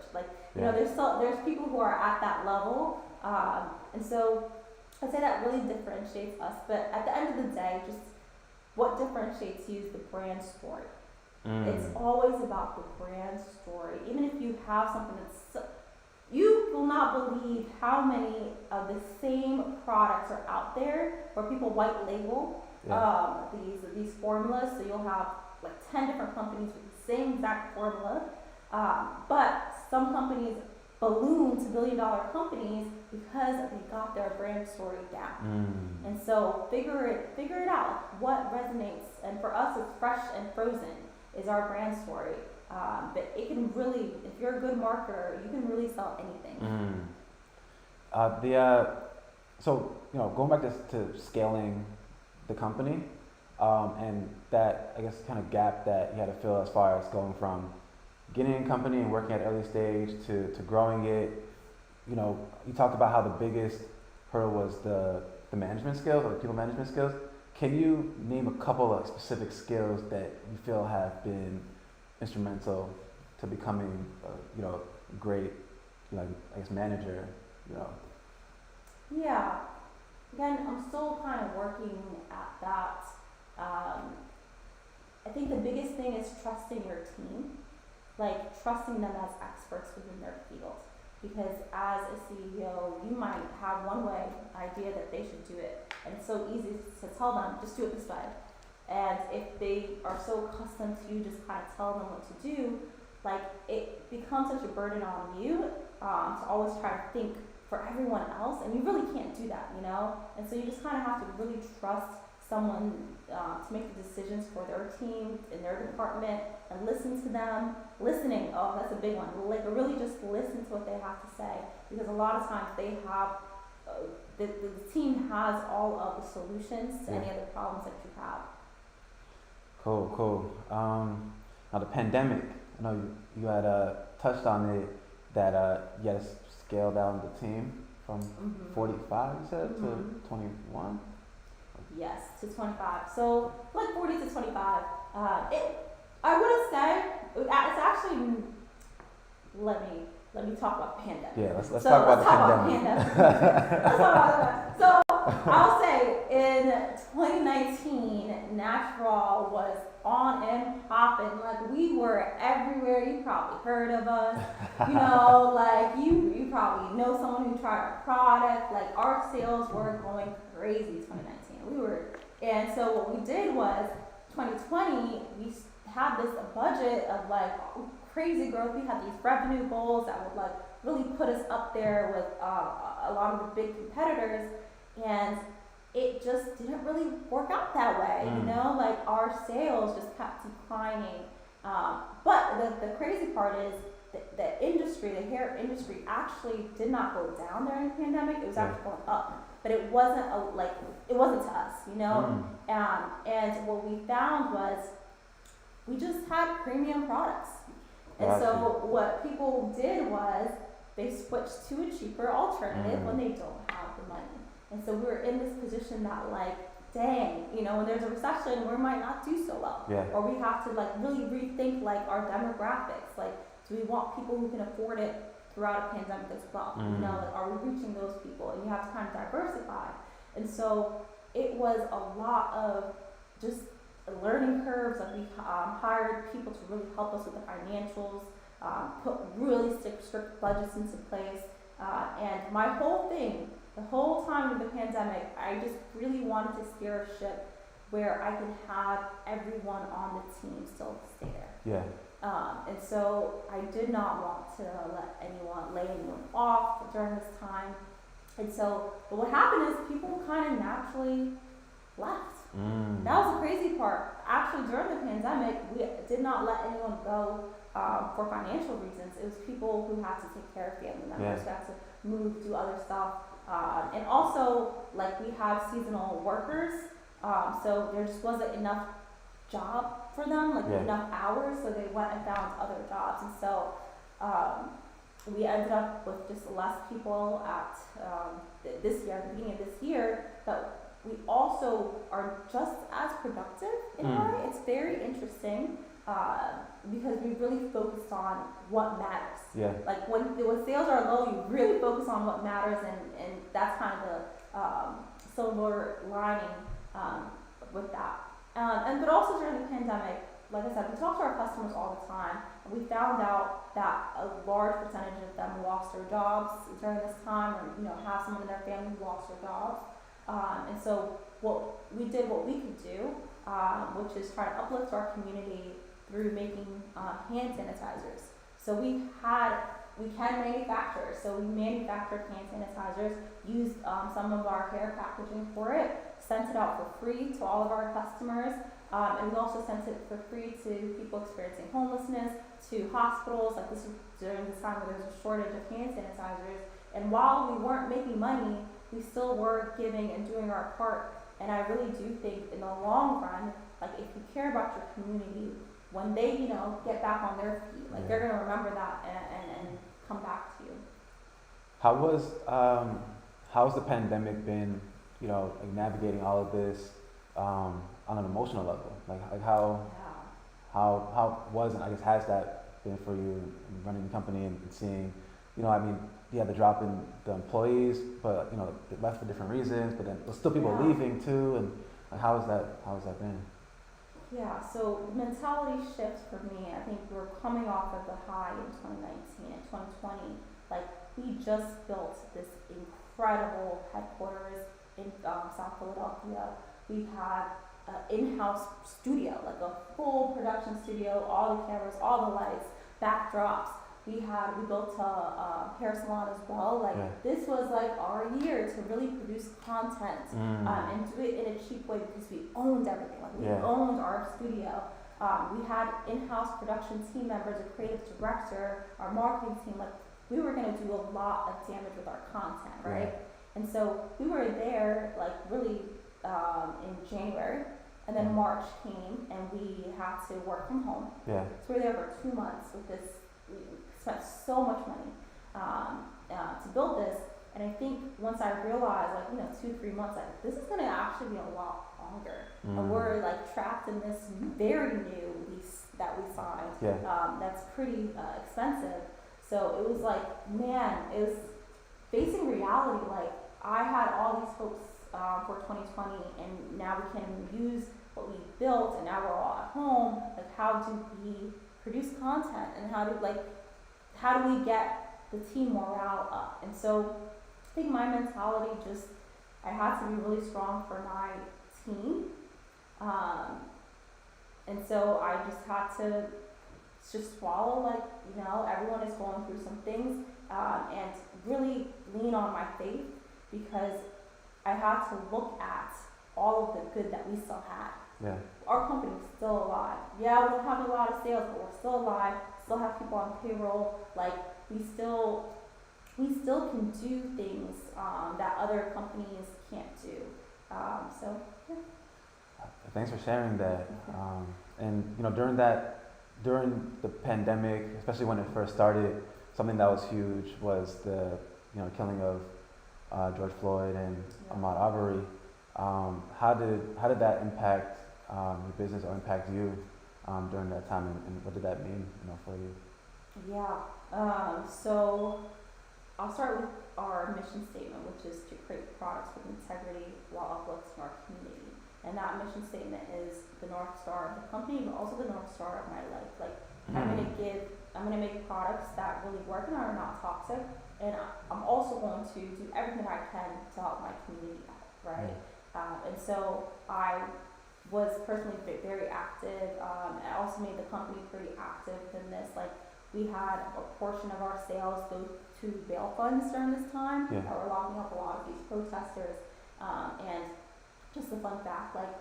There's people who are at that level, and so I'd say that really differentiates us. But at the end of the day, just what differentiates you is the brand story. It's always about the brand story. Even if you have something you will not believe how many of the same products are out there where people white label these formulas. So you'll have 10 different companies with the same exact formula, but some companies balloon to billion-dollar companies because they got their brand story down. And so figure it out. What resonates? And for us, it's fresh and frozen is our brand story. But it can really, if you're a good marketer, you can really sell anything. So going back to scaling the company, and that I guess kind of gap that you had to fill as far as going from getting a company and working at early stage to growing it. You talked about how the biggest hurdle was the management skills, or the people management skills. Can you name a couple of specific skills that you feel have been instrumental to becoming a great manager? Yeah. Again, I'm still kind of working at that. I think the biggest thing is trusting your team, trusting them as experts within their field. Because as a CEO, you might have one idea that they should do it, and it's so easy to tell them, just do it this way. And if they are so accustomed to you just kind of tell them what to do, it becomes such a burden on you to always try to think for everyone else, and you really can't do that, And so you just kind of have to really trust someone to make the decisions for their team in their department and listen to them. Listening, oh, that's a big one. Like really just listen to what they have to say, because a lot of times they have the team has all of the solutions to any of the problems that you have. Cool. Now the pandemic, I know you had touched on it, that you had to scale down the team from 45, you said, to 21? Yes, to 25. So like 40 to 25. I would say it's actually. Let me talk about the pandemic. Yeah, let's talk about the pandemic. Let's talk about that. So I'll say in 2019, NaturAll was on and popping. Like we were everywhere. You probably heard of us. You know, like you probably know someone who tried our product. Like our sales were going crazy 2019. And so what we did was 2020, we had this budget of like crazy growth. We had these revenue goals that would like really put us up there with a lot of the big competitors, and it just didn't really work out that way. You know, like our sales just kept declining. But the crazy part is the industry, the hair industry, actually did not go down during the pandemic. It was actually going up. But it wasn't it wasn't to us, you know. And what we found was we just had premium products. And so what people did was they switched to a cheaper alternative when they don't have the money. And so we were in this position that like, dang, you know, when there's a recession, we might not do so well. Or we have to like really rethink like our demographics. Like, do we want people who can afford it throughout a pandemic as well? You know, like, are we reaching those people? And you have to kind of diversify. And so it was a lot of just learning curves. Like we hired people to really help us with the financials, put really strict budgets into place. And my whole thing, the whole time of the pandemic, I just really wanted to steer a ship where I could have everyone on the team still stay there. And so I did not want to lay anyone off during this time. And so, but what happened is people kind of naturally left. That was the crazy part. Actually, during the pandemic, we did not let anyone go for financial reasons. It was people who had to take care of family members, who had to move, do other stuff. And also, like, we have seasonal workers, so there just wasn't enough job for them, like enough hours, so they went and found other jobs. And so we ended up with just less people at this year, the beginning of this year, but we also are just as productive in a way. It's very interesting because we really focused on what matters. Like when sales are low, you really focus on what matters, and that's kind of the silver lining with that. But also during the pandemic, like I said, we talked to our customers all the time, and we found out that a large percentage of them lost their jobs during this time, or have someone in their family who lost their jobs. And so what we could do, which is try to uplift our community through making hand sanitizers. So we can manufacture. So we manufactured hand sanitizers, used some of our hair packaging for it, sent it out for free to all of our customers, and we also sent it for free to people experiencing homelessness, to hospitals. Like this was during this time where there was a shortage of hand sanitizers. And while we weren't making money, we still were giving and doing our part. And I really do think in the long run, like if you care about your community, when they, get back on their feet, like they're gonna remember that and come back to you. How's the pandemic been, like navigating all of this on an emotional level? Like how was and I guess has that been for you in running the company and seeing, the drop in the employees, but they left for different reasons, but then there's still people leaving too, and like, how has that been? Yeah, so mentality shifts for me. I think we're coming off of the high in 2019 and 2020. Like we just built this incredible headquarters in South Philadelphia. We've had an in-house studio, like a full production studio, all the cameras, all the lights, backdrops. We built a hair salon as well. Like Yeah. this was like our year to really produce content and do it in a cheap way because we owned everything. Like we Yeah. owned our studio. We had in-house production team members, a creative director, our marketing team. Like we were gonna do a lot of damage with our content, right? Yeah. And so we were there like really in January, and then March came and we had to work from home. Yeah. So we were there for 2 months with this. We spent so much money to build this, and I think once I realized, like 2-3 months, like this is gonna actually be a lot longer, and we're like trapped in this very new lease that we signed. Yeah. That's pretty expensive. So it was like, man, it was facing reality. Like I had all these hopes for 2020, and now we can't even use what we built, and now we're all at home. Like how do we produce content, and how do we get the team morale up? And so I think my mentality I had to be really strong for my team, and so I just had to just swallow, like everyone is going through some things, and really lean on my faith, because I had to look at all of the good that we still had. Yeah. Our company's still alive. Yeah, we don't have a lot of sales, but we're still alive. Still have people on payroll. Like we still can do things that other companies can't do. So yeah. Thanks for sharing that. And during the pandemic, especially when it first started, something that was huge was the killing of George Floyd and Ahmaud Arbery. How did that impact your business or impact you during that time, and what did that mean for you? Yeah. So I'll start with our mission statement, which is to create products with integrity while uplifting our community. And that mission statement is the North Star of the company, but also the North Star of my life. Like I'm gonna make products that really work and are not toxic, and I'm also going to do everything I can to help my community out, right? And so I was personally very active. I also made the company pretty active in this. Like we had a portion of our sales go to bail funds during this time. Yeah. We're locking up a lot of these protesters. And just a fun fact, like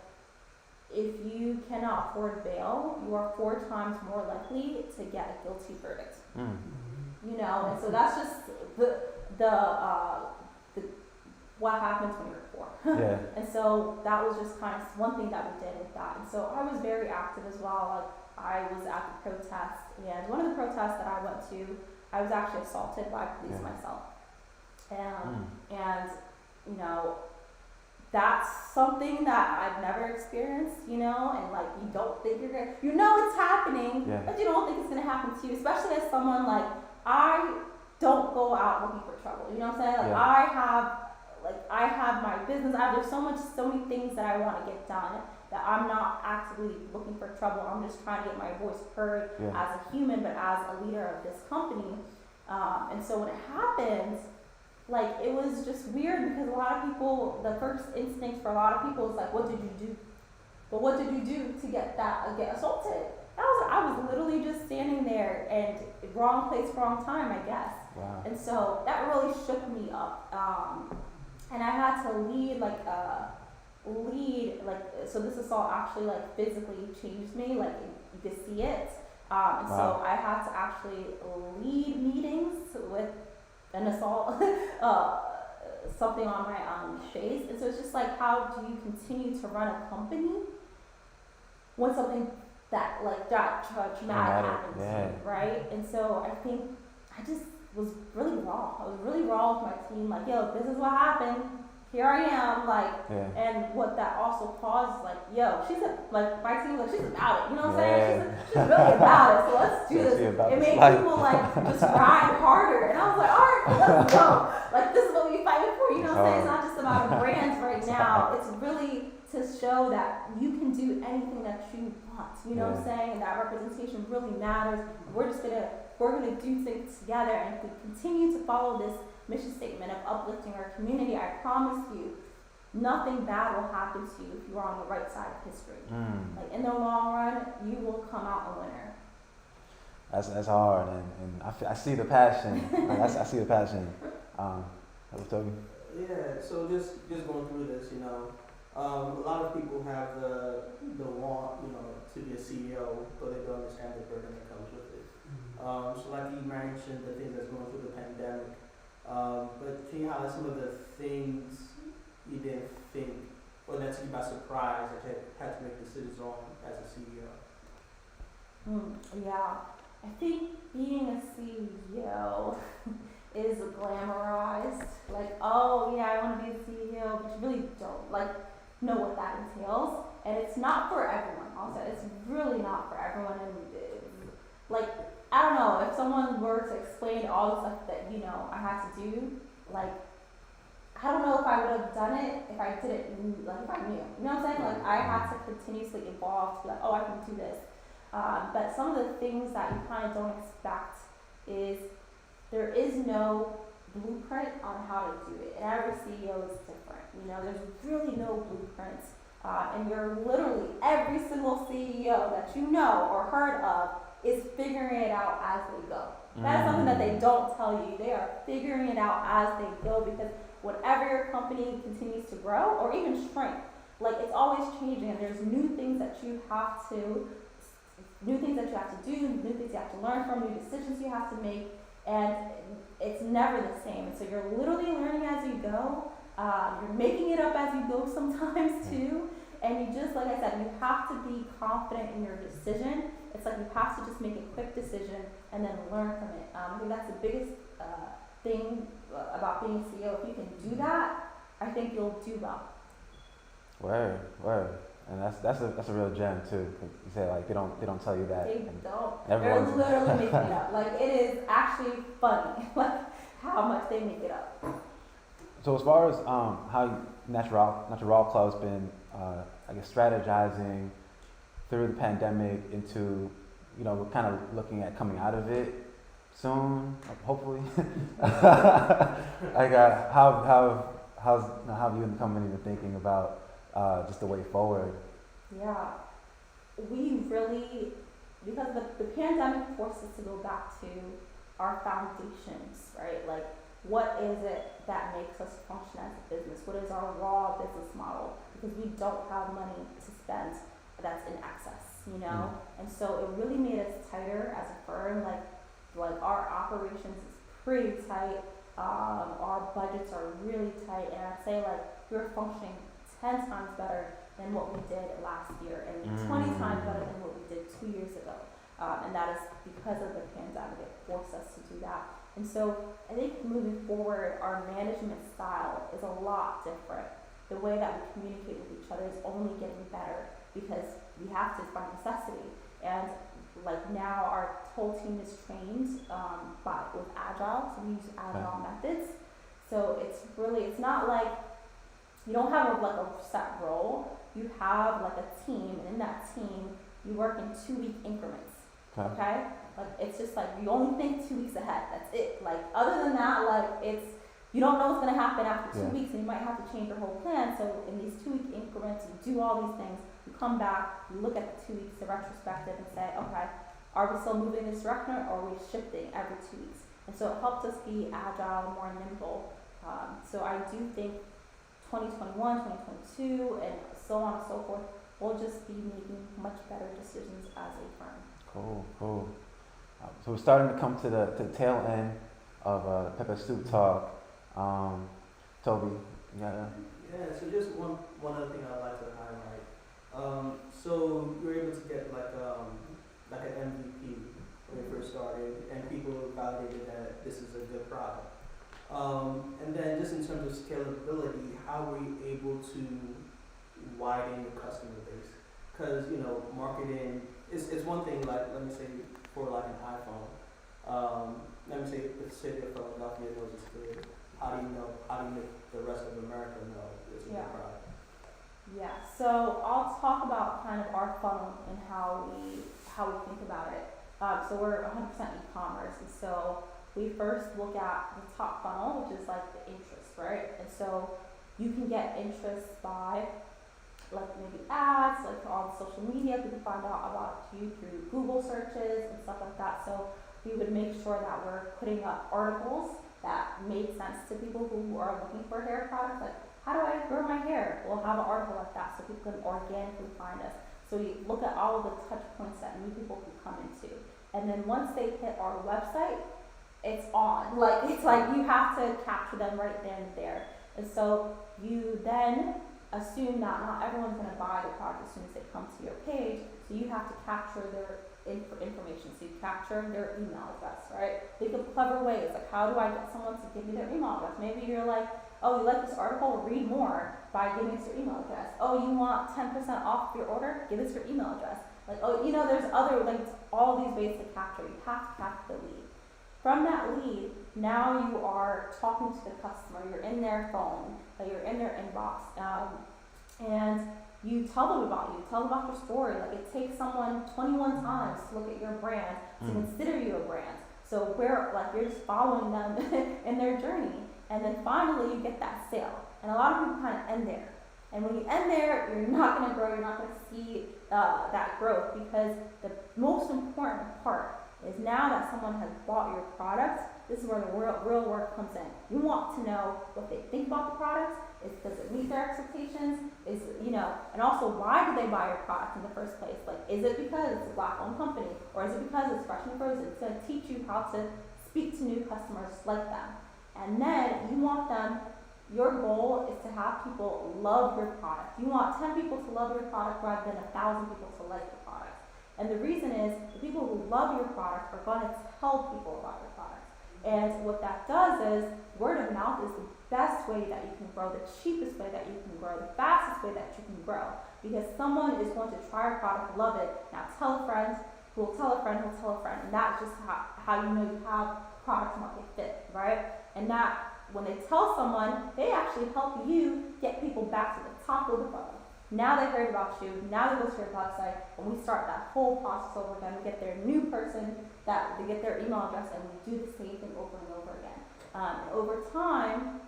if you cannot afford bail, you are 4 times more likely to get a guilty verdict. And so that's just the what happens when you're poor. Yeah. And so that was just kind of one thing that we did with that. And so I was very active as well. Like I was at the protest, and one of the protests that I went to, I was actually assaulted by police myself. And that's something that I've never experienced, and like you don't think you're gonna, it's happening, but you don't think it's gonna happen to you, especially as someone like I don't go out looking for trouble. You know what I'm saying? Like I have my business. There's so many things that I want to get done that I'm not actively looking for trouble. I'm just trying to get my voice heard as a human, but as a leader of this company. And so when it happened, like it was just weird, because a lot of people, the first instinct for a lot of people is like, what did you do? But what did you do to get assaulted? I was literally just standing there, and wrong place, wrong time, I guess. Wow. And so that really shook me up. And I had to so this assault actually like physically changed me, like you could see it. And so I had to actually lead meetings with an assault, something on my face. And so it's just like, how do you continue to run a company when something that traumatic happens to you, right? And so I think I just was really raw. I was really raw with my team, like, yo, this is what happened. Here I am, and what that also caused, like, yo, my team, like, she's about it, you know what I'm saying? She's really about it, so let's do this. It made people, just grind harder, and I was like, all right, let's go. Like, this is what we fighting for, you know what I'm saying? It's not just about brands right now. It's really to show that you can do anything that you want, you know what I'm saying? And that representation really matters. We're gonna do things together, and if we continue to follow this mission statement of uplifting our community, I promise you, nothing bad will happen to you if you are on the right side of history. Like in the long run, you will come out a winner. That's hard, and I see the passion. Like, I see the passion. Hello, Toby. Yeah, so just going through this, a lot of people have the want, to be a CEO, but they don't understand the burden that comes with it. So like you mentioned, the things that's going through the pandemic, but can you highlight some of the things you didn't think, or that took you by surprise, that you had to make decisions on as a CEO? Yeah, I think being a CEO is glamorized. Like, oh yeah, I want to be a CEO, but you really don't know what that entails. And it's not for everyone. Also, it's really not for everyone. And I don't know, if someone were to explain all the stuff that I had to do, I don't know if I would have done it if I did it if I knew. You know what I'm saying? Like, I had to continuously evolve to be like, oh, I can do this. But some of the things that you kind of don't expect is there is no blueprint on how to do it, and every CEO is different. There's really no blueprint, and you're literally every single CEO that you know or heard of is figuring it out as they go. That is something that they don't tell you. They are figuring it out as they go, because whatever your company continues to grow or even shrink, it's always changing, and there's new things that you have to do, new things you have to learn from, new decisions you have to make, and it's never the same. And so you're literally learning as you go. You're making it up as you go sometimes too. And you just, like I said, you have to be confident in your decision. It's like you have to just make a quick decision and then learn from it. I think that's the biggest thing about being a CEO. If you can do that, I think you'll do well. Word. And that's a real gem too. You say they don't tell you that. They don't. Everyone's They're literally making it up. It is actually funny, how much they make it up. So as far as how NaturAll Club's been, strategizing through the pandemic into, we're kind of looking at coming out of it soon, hopefully. How have you and the company been thinking about just the way forward? Yeah, we really, because the pandemic forced us to go back to our foundations, right? What is it that makes us function as a business? What is our raw business model? Because we don't have money to spend that's in excess, And so it really made us tighter as a firm. Our operations is pretty tight. Our budgets are really tight, and I'd say we're functioning 10 times better than what we did last year, and 20 times better than what we did 2 years ago. And that is because of the pandemic. It forced us to do that. And so I think moving forward, our management style is a lot different. The way that we communicate with each other is only getting better because we have to by necessity. And now our whole team is trained with Agile, so we use Agile methods. So it's not like you don't have a set role. You have a team, and in that team, you work in 2-week increments. Okay? It's just you only think 2 weeks ahead. That's it. Other than that, you don't know what's going to happen after 2 weeks, and you might have to change your whole plan. So in these 2-week increments, you do all these things. You come back, you look at the 2 weeks, the retrospective, and say, okay, are we still moving in this direction, or are we shifting every 2 weeks? And so it helps us be agile, more nimble. So I do think 2021, 2022, and so on and so forth, we'll just be making much better decisions as a firm. Cool. So we're starting to come to the tail end of Pepper Soup Talk. Toby, yeah. Yeah, so just one other thing I'd like to highlight. So you were able to get an MVP when you first started, and people validated that this is a good product. And then just in terms of scalability, how were you able to widen your customer base? Because marketing it's one thing. Let me say for an iPhone. Let me say the city of Philadelphia knows it's good. How do you make the rest of America know it's a good product? Yeah. So I'll talk about kind of our funnel and how we think about it. So we're 100% e-commerce, and so we first look at the top funnel, which is the interest, right? And so you can get interest by like maybe ads, like on social media, people find out about you through Google searches and stuff like that. So we would make sure that we're putting up articles that made sense to people who are looking for hair products. Like, how do I grow my hair? We'll have an article like that so people can organically find us. So we look at all of the touch points that new people can come into. And then once they hit our website, it's on. Like, it's like you have to capture them right then and there. And so you then assume that not everyone's going to buy the product as soon as they come to your page. So you have to capture their information. So you capture their email address, right? Think of clever ways. Like, how do I get someone to give me their email address? Maybe you're like, oh, you like this article? Read more by giving us your email address. Oh, you want 10% off your order? Give us your email address. Like, oh, you know, there's other, like, all these ways to capture. You have to capture the lead. From that lead, now you are talking to the customer. You're in their phone, you're in their inbox, and you tell them about you. Tell them about your story. Like, it takes someone 21 times to look at your brand to consider you a brand. So you're just following them in their journey, and then finally you get that sale. And a lot of people kind of end there. And when you end there, you're not going to grow. You're not going to see that growth, because the most important part is now that someone has bought your product, this is where the real work comes in. You want to know what they think about the product. Does it meet their expectations? And also, why did they buy your product in the first place? Like, is it because it's a Black-owned company, or is it because it's fresh and frozen? It's going to teach you how to speak to new customers like them. And then you want them. Your goal is to have people love your product. You want 10 people to love your product rather than 1,000 people to like your product. And the reason is, the people who love your product are going to tell people about your product. And what that does is, word of mouth is the best way that you can grow, the cheapest way that you can grow, the fastest way that you can grow. Because someone is going to try your product, love it, now tell a friend, who will tell a friend, who will tell a friend. And that's just how you know you have product market fit, right? And that, when they tell someone, they actually help you get people back to the top of the funnel. Now they heard about you, now they go to your website, and we start that whole process over again. We get their new person, they get their email address, and we do the same thing over and over again. And over time,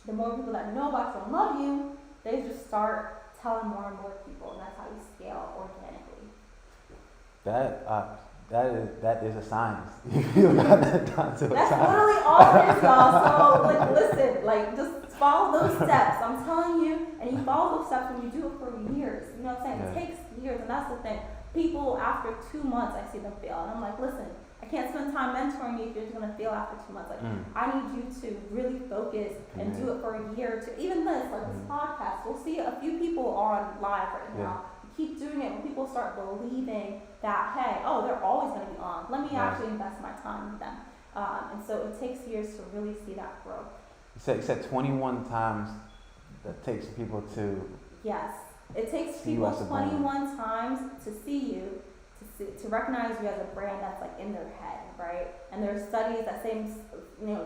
the more people that know about you and love you, they just start telling more and more people, and that's how you scale organically. That is a science. You got that down to a That's science. literally all it is, y'all. So, like, listen, like, just follow those steps. I'm telling you, and you follow those steps when you do it for years. You know what I'm saying? Yeah. It takes years, and that's the thing. People, after 2 months, I see them fail, and I'm like, listen, I can't spend time mentoring you if you're just gonna fail after 2 months. Like, I need you to really focus and do it for a year or two. Even this, like this podcast, we'll see a few people on live right now. Keep doing it when people start believing that, hey, oh, they're always going to be on. Let me actually invest my time with them. And so it takes years to really see that growth. You said 21 times that takes people to. Yes, it takes people 21 times to see you, to recognize you as a brand that's like in their head, right? And there's studies that say,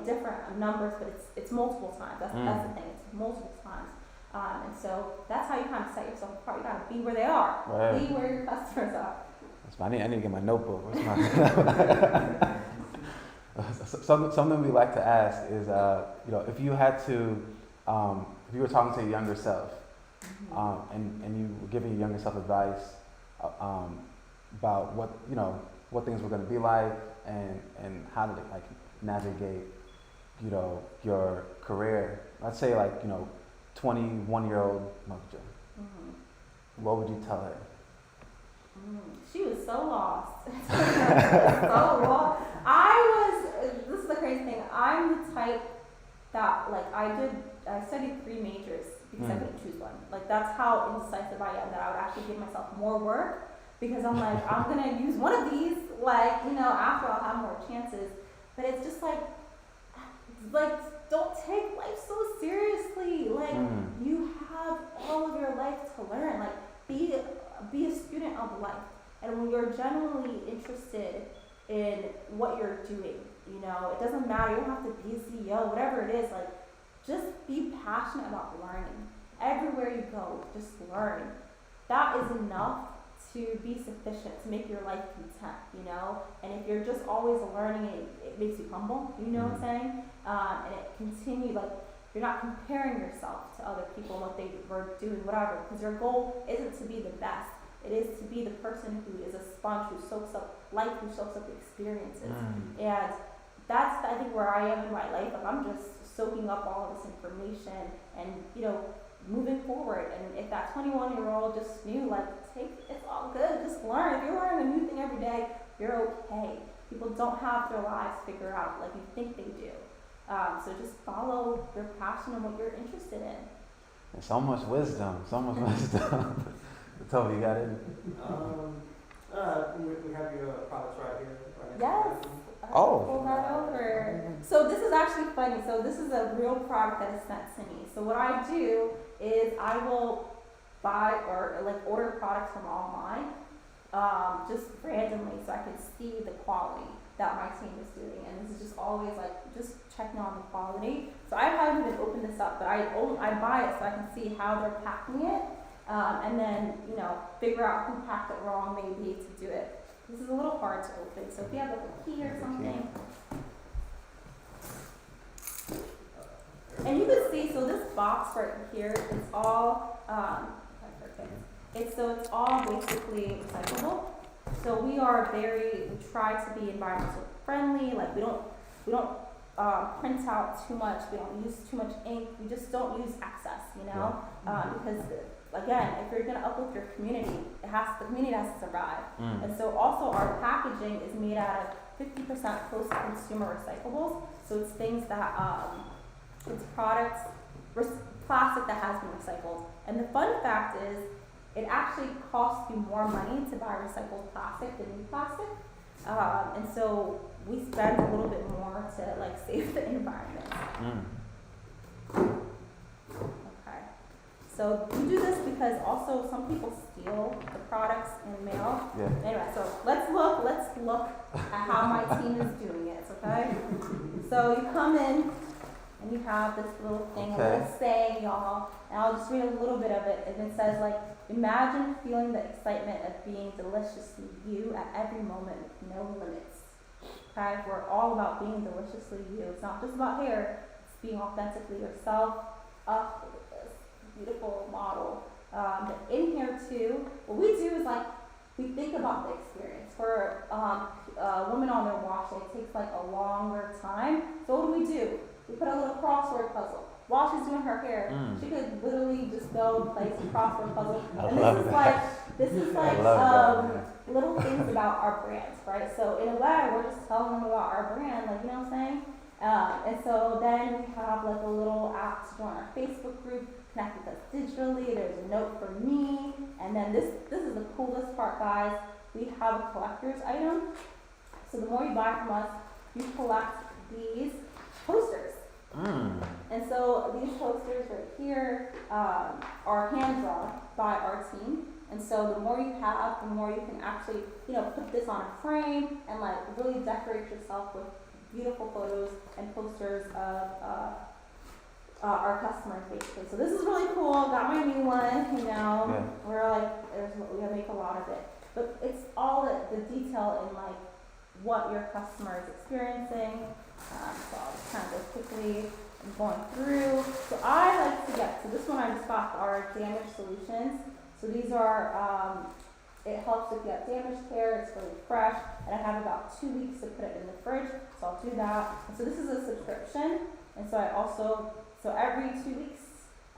different numbers, but it's multiple times. That's the thing. It's multiple times. And so that's how you kind of set yourself apart. You gotta be where they are. Right. Be where your customers are. I need to get my notebook. Where's my something we like to ask is, if you had to, if you were talking to your younger self, and you were giving your younger self advice about what things were going to be like, and how to navigate, your career. Let's say 21-year-old Muhga. What would you tell her? She was so lost. So lost. This is the crazy thing, I'm the type that, I studied 3 majors because I couldn't choose one. Like, that's how indecisive I am, that I would actually give myself more work, because I'm like, I'm gonna use one of these, after I'll have more chances. But it's just don't take life so seriously. You have all of your life to learn. Be a student of life. And when you're genuinely interested in what you're doing, it doesn't matter. You don't have to be a CEO, whatever it is. Just be passionate about learning. Everywhere you go, just learn. That is enough to be sufficient to make your life content, And if you're just always learning, it makes you humble, you know what I'm saying? And it continues, you're not comparing yourself to other people and what they were doing, whatever, because your goal isn't to be the best. It is to be the person who is a sponge, who soaks up life, who soaks up experiences. And that's, I think, where I am in my life. Like, I'm just soaking up all of this information and, you know, moving forward. And if that 21-year-old just knew, like, it's all good, just learn. If you're learning a new thing every day, you're okay. People don't have their lives figured out like you think they do. So just follow your passion and what you're interested in. And so much wisdom, so much wisdom. Toby, you got it? We have your products right here. Right Yes. next to you. Oh. Pull that over. So this is actually funny. So this is a real product that is sent to me. So what I do is I will buy or like order products from online, just randomly, so I can see the quality that my team is doing. And this is just always like just checking on the quality. So I haven't even opened this up, but I buy it so I can see how they're packing it, and then, you know, figure out who packed it wrong maybe to do it. This is a little hard to open, so if you have like a key or something. And you can see, so this box right here is all, it's all basically recyclable. So we try to be environmental friendly, like we don't print out too much, we don't use too much ink, we just don't use excess, you know, because again, if you're gonna uplift your community, the community has to survive. And so also our packaging is made out of 50% post-consumer recyclables, so it's things that, it's products, plastic that has been recycled. And the fun fact is, it actually costs you more money to buy recycled plastic than new plastic. And so we spend a little bit more to like save the environment. Okay. So we do this because also some people steal the products in mail. Yeah. Anyway, so let's look at how my team is doing it, okay? So you come in and you have this little thing, a little saying, y'all, and I'll just read a little bit of it, and it says like, imagine feeling the excitement of being deliciously you at every moment with no limits. Okay, we're all about being deliciously you. It's not just about hair, it's being authentically yourself. Up with this beautiful model. But in here too, what we do is like, we think about the experience. For women on their wash day, it takes like a longer time. So what do? We put a little crossword puzzle. While she's doing her hair, she could literally just go and play some crossword puzzle. And this is like little things about our brands, right? So in a way, we're just telling them about our brand, like, you know what I'm saying? And so then we have like a little app to join our Facebook group, connect with us digitally. There's a note for me. And then this is the coolest part, guys. We have a collector's item. So the more you buy from us, you collect these posters. And so these posters right here are hand drawn by our team. And so the more you have, the more you can actually, you know, put this on a frame and like really decorate yourself with beautiful photos and posters of our customers, basically. So this is really cool. Got my new one, you know. Yeah. We're like, we gotta make a lot of it. But it's all the detail in like what your customer is experiencing. So I'll just kind of go quickly and going through. So I like to get, so this one I just got are damage solutions. So these are, it helps if you have damaged hair, it's really fresh, and I have about 2 weeks to put it in the fridge, so I'll do that. And so this is a subscription, and so I also, so every 2 weeks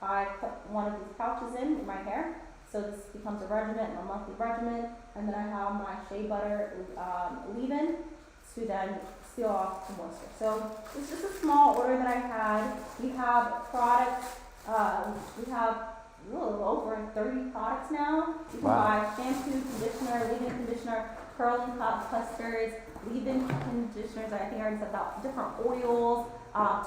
I put one of these pouches in my hair. So this becomes a regimen, a monthly regimen, and then I have my shea butter leave-in to then seal off the moisture. So it's just a small order that I had. We have products, we have a little over 30 products now. You can buy shampoo, conditioner, leave-in conditioner, curling custards, leave-in conditioners, I think I already said that, different oils,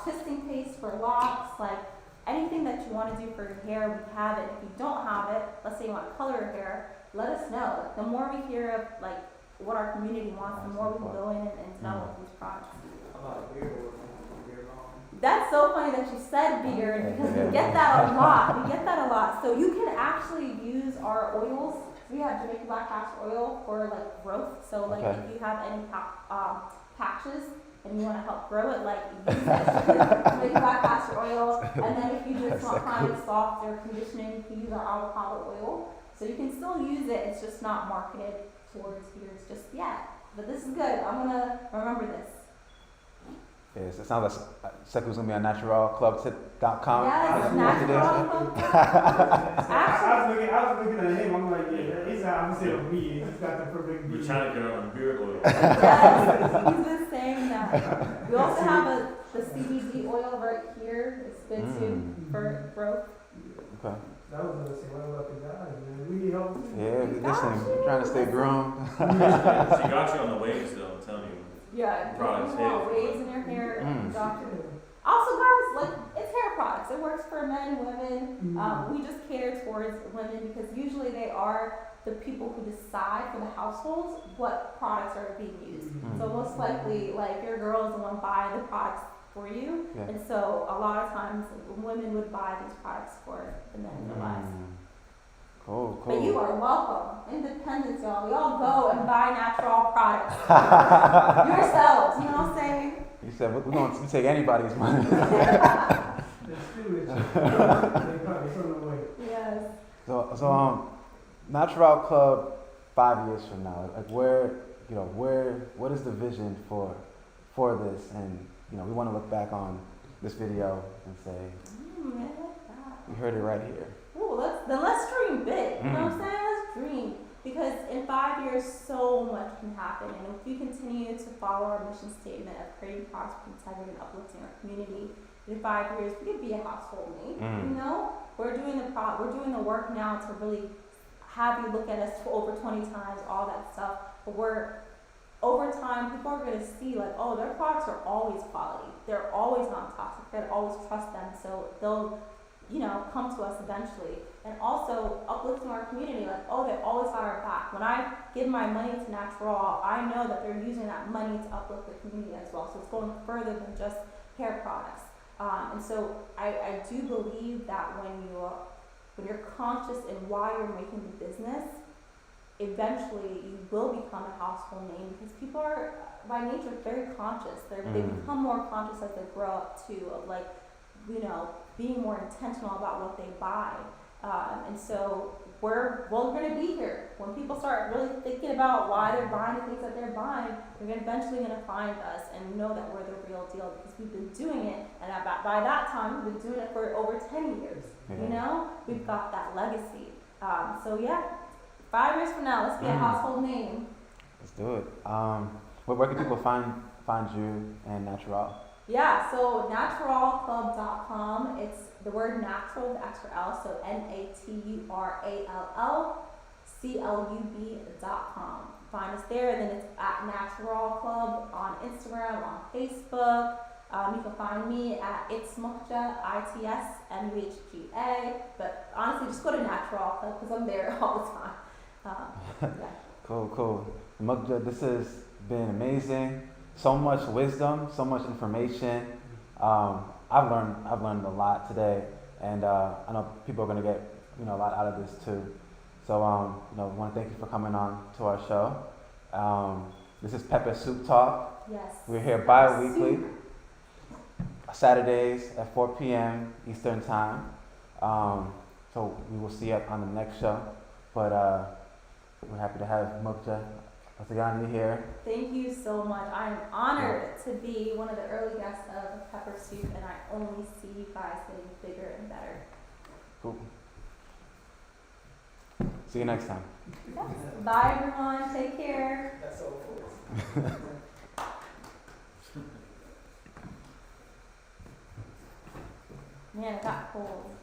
twisting paste for locks, like anything that you want to do for your hair, we have it. If you don't have it, let's say you want to color your hair, let us know. The more we hear of like what our community wants, the more we can go in and develop these products. How about beard oil? That's so funny that you said beard, because we get that a lot. We get that a lot. So you can actually use our oils. We have Jamaican black castor oil for like growth. So like if you have any patches and you want to help grow it, like use it. Make black castor oil, and then if you just want kind of softer conditioning, you can use our avocado oil. So you can still use it. It's just not marketed towards ears just yet. But this is good. I'm gonna remember this. Yes, it sounds like it was gonna be on NaturAllClub.com. Yes, NaturAll. I was looking at him. I'm like, yeah, he's opposite of me. He's got the perfect. We're trying to get on beard oil. Yes, he's been saying that. We also have the CBD oil right here. It's good too for growth. Okay. That was gonna say, what about the guys, man? We need help. Yeah, listen, we're trying to stay groomed. She got you on the waves though, I'm telling you. Yeah, Products, you want hair. waves in your hair. Also, guys, like it's hair products. It works for men, women. We just cater towards women because usually they are the people who decide for the households what products are being used. So most likely, like your girl is the one buying the products for you, and so a lot of times women would buy these products for the men in their lives. Cool. But you are welcome. Independence, y'all. Y'all go and buy NaturAll products yourselves. You know what I'm saying? You said we're going to take anybody's money. Let's do it. They probably some away. Yes. So NaturAll Club 5 years from now, like what is the vision for this? And we want to look back on this video and say, I like that. we heard it right here. Ooh, let's dream big. You know what I'm saying? Let's dream. Because in 5 years, so much can happen. And if we continue to follow our mission statement of creating products with integrity and uplifting our community, in 5 years, we could be a household name. We're doing the work now to really have you look at us over 20 times, all that stuff. But over time, people are going to see like, oh, their products are always quality. They're always non-toxic. They always trust them. So they'll come to us eventually. And also uplifting our community, like, oh, they always got our back. When I give my money to NaturAll, I know that they're using that money to uplift the community as well. So it's going further than just hair products. And so I do believe that when you're conscious in why you're making the business, eventually you will become a household name because people are by nature very conscious. They become more conscious as they grow up too, of like, being more intentional about what they buy. And so we're going to be here. When people start really thinking about why they're buying the things that they're buying, they're eventually going to find us and know that we're the real deal because we've been doing it. And by that time, we've been doing it for over 10 years. We've got that legacy. 5 years from now, let's be a household name. Let's do it. Where can people find you and NaturAll? Yeah, so NaturAllClub.com. It's the word natural with extra L, so NaturAllClub.com. Find us there, and then it's at NaturAll Club on Instagram, on Facebook. You can find me at It's Muhga, ITSMUHGA. But honestly, just go to NaturAll Club because I'm there all the time. Cool. Muhga, this has been amazing. So much wisdom, so much information. I've learned a lot today, and I know people are going to get a lot out of this too. So I want to thank you for coming on to our show. This is Pepper Soup Talk. Yes. We're here bi-weekly, Saturdays at 4 p.m. Eastern Time. So we will see you on the next show. But we're happy to have Muhga Eltigani here. Thank you so much. I'm honored to be one of the early guests of Pepper Soup, and I only see you guys getting bigger and better. Cool. See you next time. Yes. Bye, everyone. Take care. That's all. Man, it got cold.